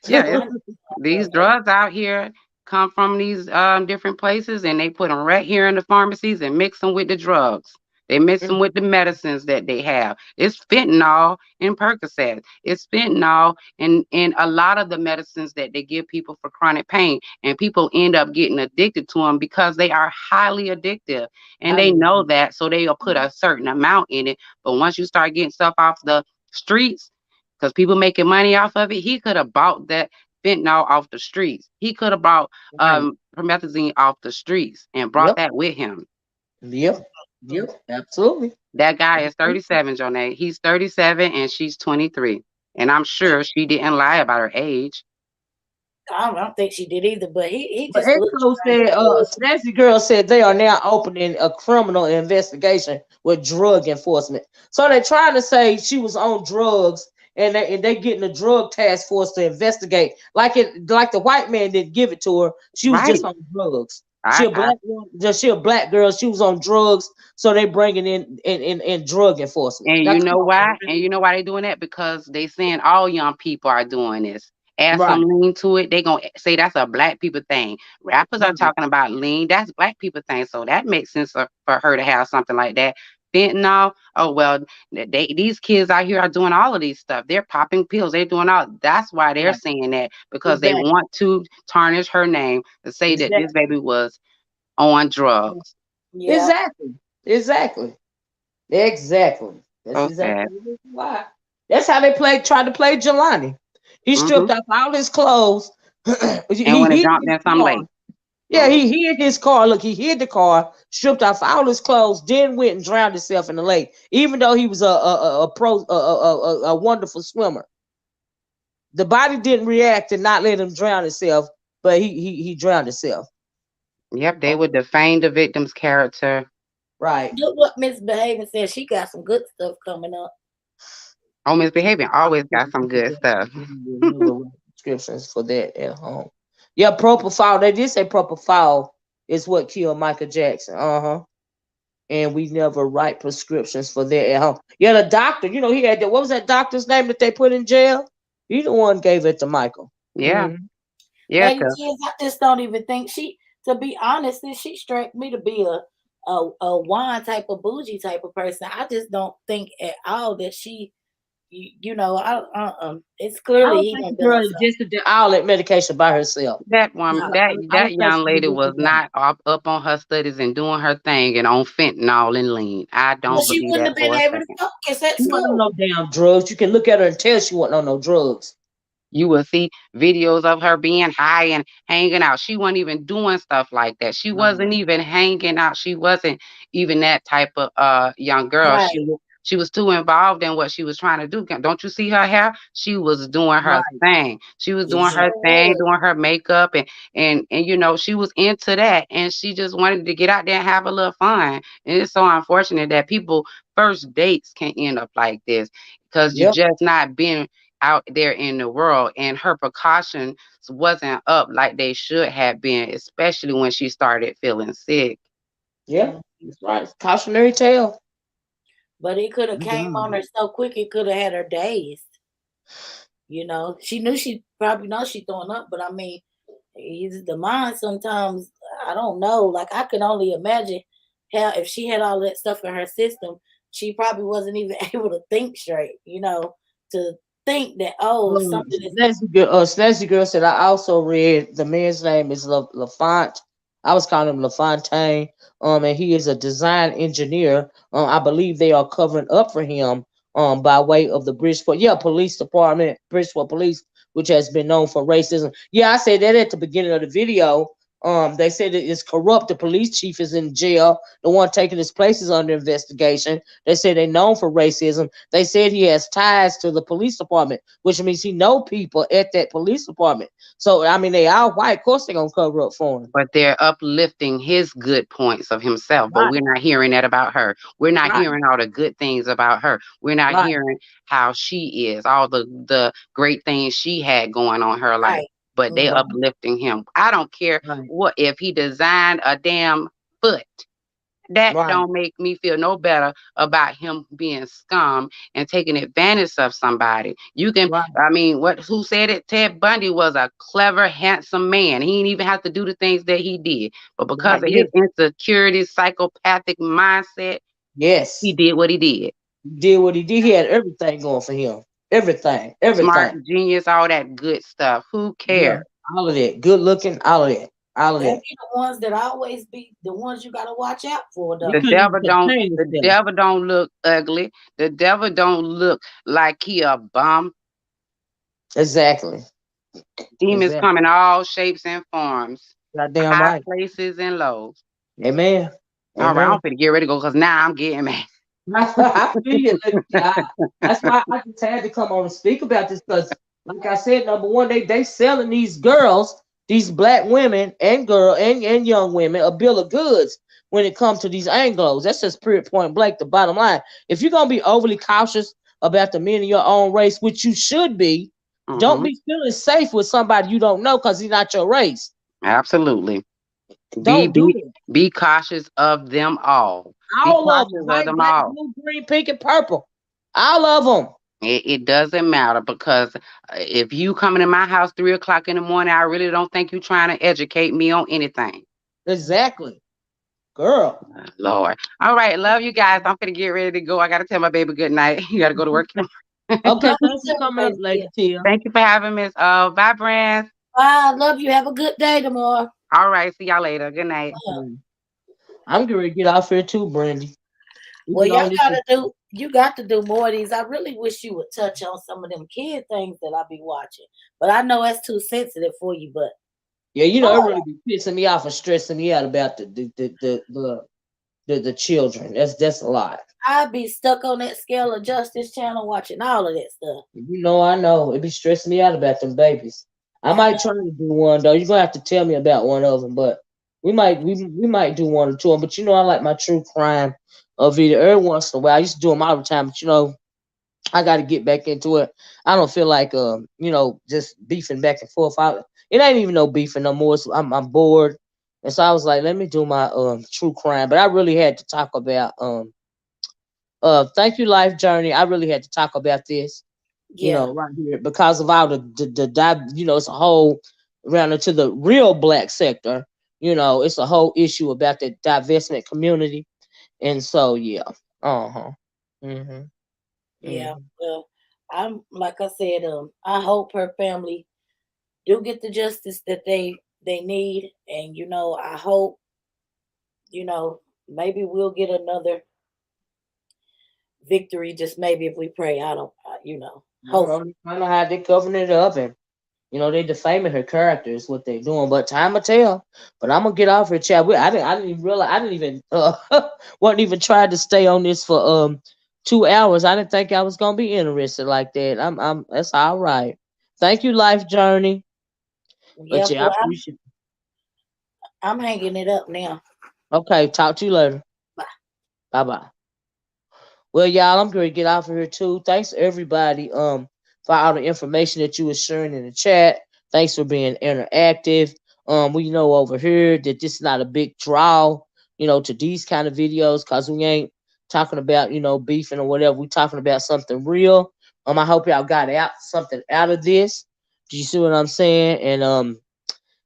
Yeah, it's I these drugs out here come from these different places and they put them right here in the pharmacies and mix them with the drugs. They mix them with the medicines that they have. It's fentanyl in Percocet. It's fentanyl in a lot of the medicines that they give people for chronic pain. And people end up getting addicted to them because they are highly addictive. And they know that, so they'll put a certain amount in it. But once you start getting stuff off the streets, because people making money off of it, he could have bought that fentanyl off the streets. He could have brought Right. promethazine off the streets and brought Yep. that with him. Yep. Yep. Absolutely. That guy is 37, Jonay. He's 37 and she's 23. And I'm sure she didn't lie about her age. don't think she did either, but he But just looked Echo said, Snazzy Girl said they are now opening a criminal investigation with drug enforcement. So they're trying to say she was on drugs, and they getting a drug task force to investigate. Like the white man didn't give it to her. She was Right. just on drugs. She I, a I black woman, she a black girl. She was on drugs, so they bringing in drug enforcement. And Now you come know on, why? man. And you know why they doing that? Because they saying all young people are doing this. Add Right, some lean to it, they gonna say that's a black people thing. Rappers are right, talking about lean, that's black people thing. So that makes sense for her to have something like that. Fentanyl, oh well, these kids out here are doing all of these stuff. They're popping pills, they're doing all. That's why they're right. saying that because they Exactly, want to tarnish her name to say that this exactly, baby was on drugs. yeah. exactly, exactly. Exactly. That's So sad. exactly the reason why. That's how they tried to play Jelani. He Hmm. stripped off all his clothes. And he when it hid jumped his in some car. lake. Yeah, he hid his car. Look, he hid the car, stripped off all his clothes, then went and drowned himself in the lake. Even though he was a wonderful swimmer, the body didn't react and not let him drown himself, but he drowned himself. Yep, they would defame the victim's character. Right. Look what Miss Behaving said. She got some good stuff coming up. Oh, misbehaving always got some good stuff. Prescriptions for that at home. Yeah, propofol. They did say propofol is what killed Michael Jackson. And we never write prescriptions for that at home. Yeah, the doctor. He had what was that doctor's name that they put in jail? He the one gave it to Michael. Yeah, yeah, Lady 'cause Tiz, I just don't even think she. To be honest, she struck me to be a wine type of bougie type of person. I just don't think at all that she. It's I clearly don't he think done the done girl something. ingested all that medication by herself. that one, No. I that don't think young she lady did was that. not up on her studies and doing her thing and on fentanyl and lean. I But don't she believe wouldn't that have been for a able to second. focus at She wasn't on school. no damn drugs. You can look at her and tell she wasn't on no drugs. You will see videos of her being high and hanging out. She wasn't even doing stuff like that. She Right. wasn't even hanging out. She wasn't even that type of young girl. Right. She was too involved in what she was trying to do. Don't you see her hair? She was doing her Right. thing. She was She doing sure her thing, was. doing her makeup and she was into that and she just wanted to get out there and have a little fun. And it's so unfortunate that people first dates can end up like this because you Yep. just not been out there in the world and her precautions wasn't up like they should have been, especially when she started feeling sick. Yep. That's right. It's cautionary tale. But it could have I'm came on done. her so quick it could have had her dazed. She knew she probably knows she throwing up, but I mean, the mind sometimes I don't know. Like I can only imagine how if she had all that stuff in her system, she probably wasn't even able to think straight. To think that something is Snazzy Girl said, I also read the man's name is LaFont. I was calling him LaFontaine. And he is a design engineer. I believe they are covering up for him by way of the Bridgeport, police department, Bridgeport Police, which has been known for racism. Yeah, I said that at the beginning of the video. They said that it's corrupt. The police chief is in jail. The one taking his place is under investigation. They say they're known for racism. They said he has ties to the police department, which means he know people at that police department. So I mean, they all white. Of course, they're gonna cover up for him. But they're uplifting his good points of himself, but Right, we're not hearing that about her. We're not right, hearing all the good things about her. We're not right, hearing how she is, all the great things she had going on in her life. Right. But they Mm-hmm. right, uplifting him. I don't care right, what if he designed a damn foot. That right, don't make me feel no better about him being scum and taking advantage of somebody. You can, right, I mean, what? Who said it? Ted Bundy was a clever, handsome man. He didn't even have to do the things that he did, but because right. of Yeah. his insecurity, psychopathic mindset, he Yes. did what he did. He did what he did. He had everything going for him. Everything. Smart, Everything. genius, all that good stuff. Who Yeah. cares? All of that. Good looking. All of that. All of They that. be the ones that always be the ones you gotta watch out for, He The though. couldn't even devil don't. contain The himself. devil don't look ugly. The devil don't look like he a bum. Exactly. Demons Exactly. come in all shapes and forms, Goddamn high right. places and lows. Amen. All right, I'm Amen. finna get ready to go because now I'm getting mad. I feel you. That's why I just had to come on and speak about this because, like I said, number one, they selling these girls, these black women and and young women a bill of goods when it comes to these Anglos. That's just period point blank. The bottom line. If you're gonna be overly cautious about the men of your own race, which you should be, don't Hmm. be feeling safe with somebody you don't know because he's not your race. Absolutely. Be Don't do be that. be cautious of them all. Be All of them, cautious of white, them black, all. blue, green, pink, and purple. All of them. It doesn't matter because if you coming in my house 3 o'clock in the morning, I really don't think you trying to educate me on anything. Exactly. Girl. Lord. All right, love you guys. I'm gonna get ready to go. I gotta tell my baby good night. You gotta go to work. Okay, Love thanks you for too, coming up, Miss Lady Tia. Tia. Thank you for having me. Bye, Brand. Bye. Love you. Have a good day tomorrow. All right, see y'all later. Good night. Okay. I'm going to get off here too, Brandy. We've Well, been y'all on this for gotta do. You got to do more of these. I really wish you would touch on some of them kid things that I be watching, but I know that's too sensitive for you. But yeah, it Lord, really be pissing me off and stressing me out about the children. That's a lot. I'd be stuck on that scale of justice channel watching all of that stuff. I know. It be stressing me out about them babies. I I might know. try to do one though. You're gonna have to tell me about one of them, but we might do one or two. Of 'em. But I like my true crime video every once in a while. I used to do them all the time, but I got to get back into it. I don't feel like just beefing back and forth. It ain't even no beefing no more. I'm bored, and so I was like, let me do my true crime. But I really had to talk about thank you life journey. I really had to talk about this, Yeah, right here because of all it's a whole around into the real black sector. It's a whole issue about the divestment community, and so yeah, uh-huh, mm-hmm, yeah. mm-hmm. Well, I'm like I said. I hope her family do get the justice that they need, and I hope maybe we'll get another victory. Just maybe if we pray. I don't. Hopefully. I don't know how they covering it up, and they defaming her character is what they doing. But time will tell. But I'm gonna get off here, chat. I didn't even realize. I didn't even wasn't even trying to stay on this for 2 hours. I didn't think I was gonna be interested like that. I'm that's all right. Thank you, Life Journey. But Yeah. yeah, I Well, appreciate. I'm hanging it up now. Okay, talk to you later. Bye. Bye bye. Well, y'all, I'm going to get off of here too. Thanks everybody for all the information that you were sharing in the chat. Thanks for being interactive. We know over here that this is not a big draw, to these kind of videos because we ain't talking about, beefing or whatever. We talking about something real. I hope y'all got something out of this. Do you see what I'm saying? And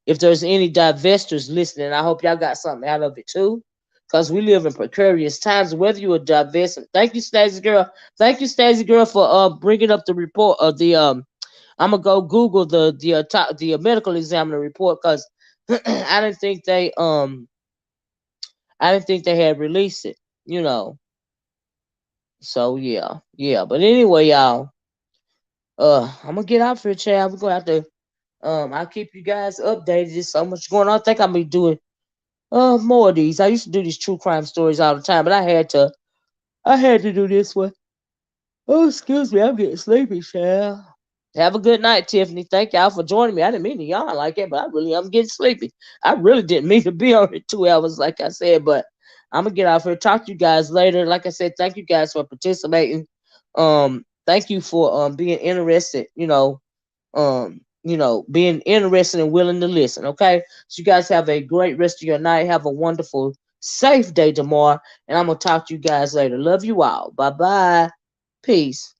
if there's any divestors listening, I hope y'all got something out of it too. Because we live in precarious times. Whether you're a divestor, thank you, Stacey girl. Thank you, Stacey girl, for bringing up the report of the I'm gonna go Google the medical examiner report because I didn't think they had released it. You know. So yeah, yeah. But anyway, y'all, I'm gonna get out for a chat. We're gonna have to I'll keep you guys updated. There's so much going on. I think I'm gonna be doing more of these. I used to do these true crime stories all the time, but I had to do this one. Oh, excuse me, I'm getting sleepy, child. Have a good night, Tiffany. Thank y'all for joining me. I didn't mean to yawn like that, but I really am getting sleepy. I really didn't mean to be on here 2 hours, like I said, but I'm gonna get off here. Talk to you guys later. Like I said, thank you guys for participating. Thank you for being interested. Being interested and willing to listen. Okay, so you guys have a great rest of your night. Have a wonderful, safe day tomorrow, and I'm gonna talk to you guys later. Love you all. Bye bye. Peace.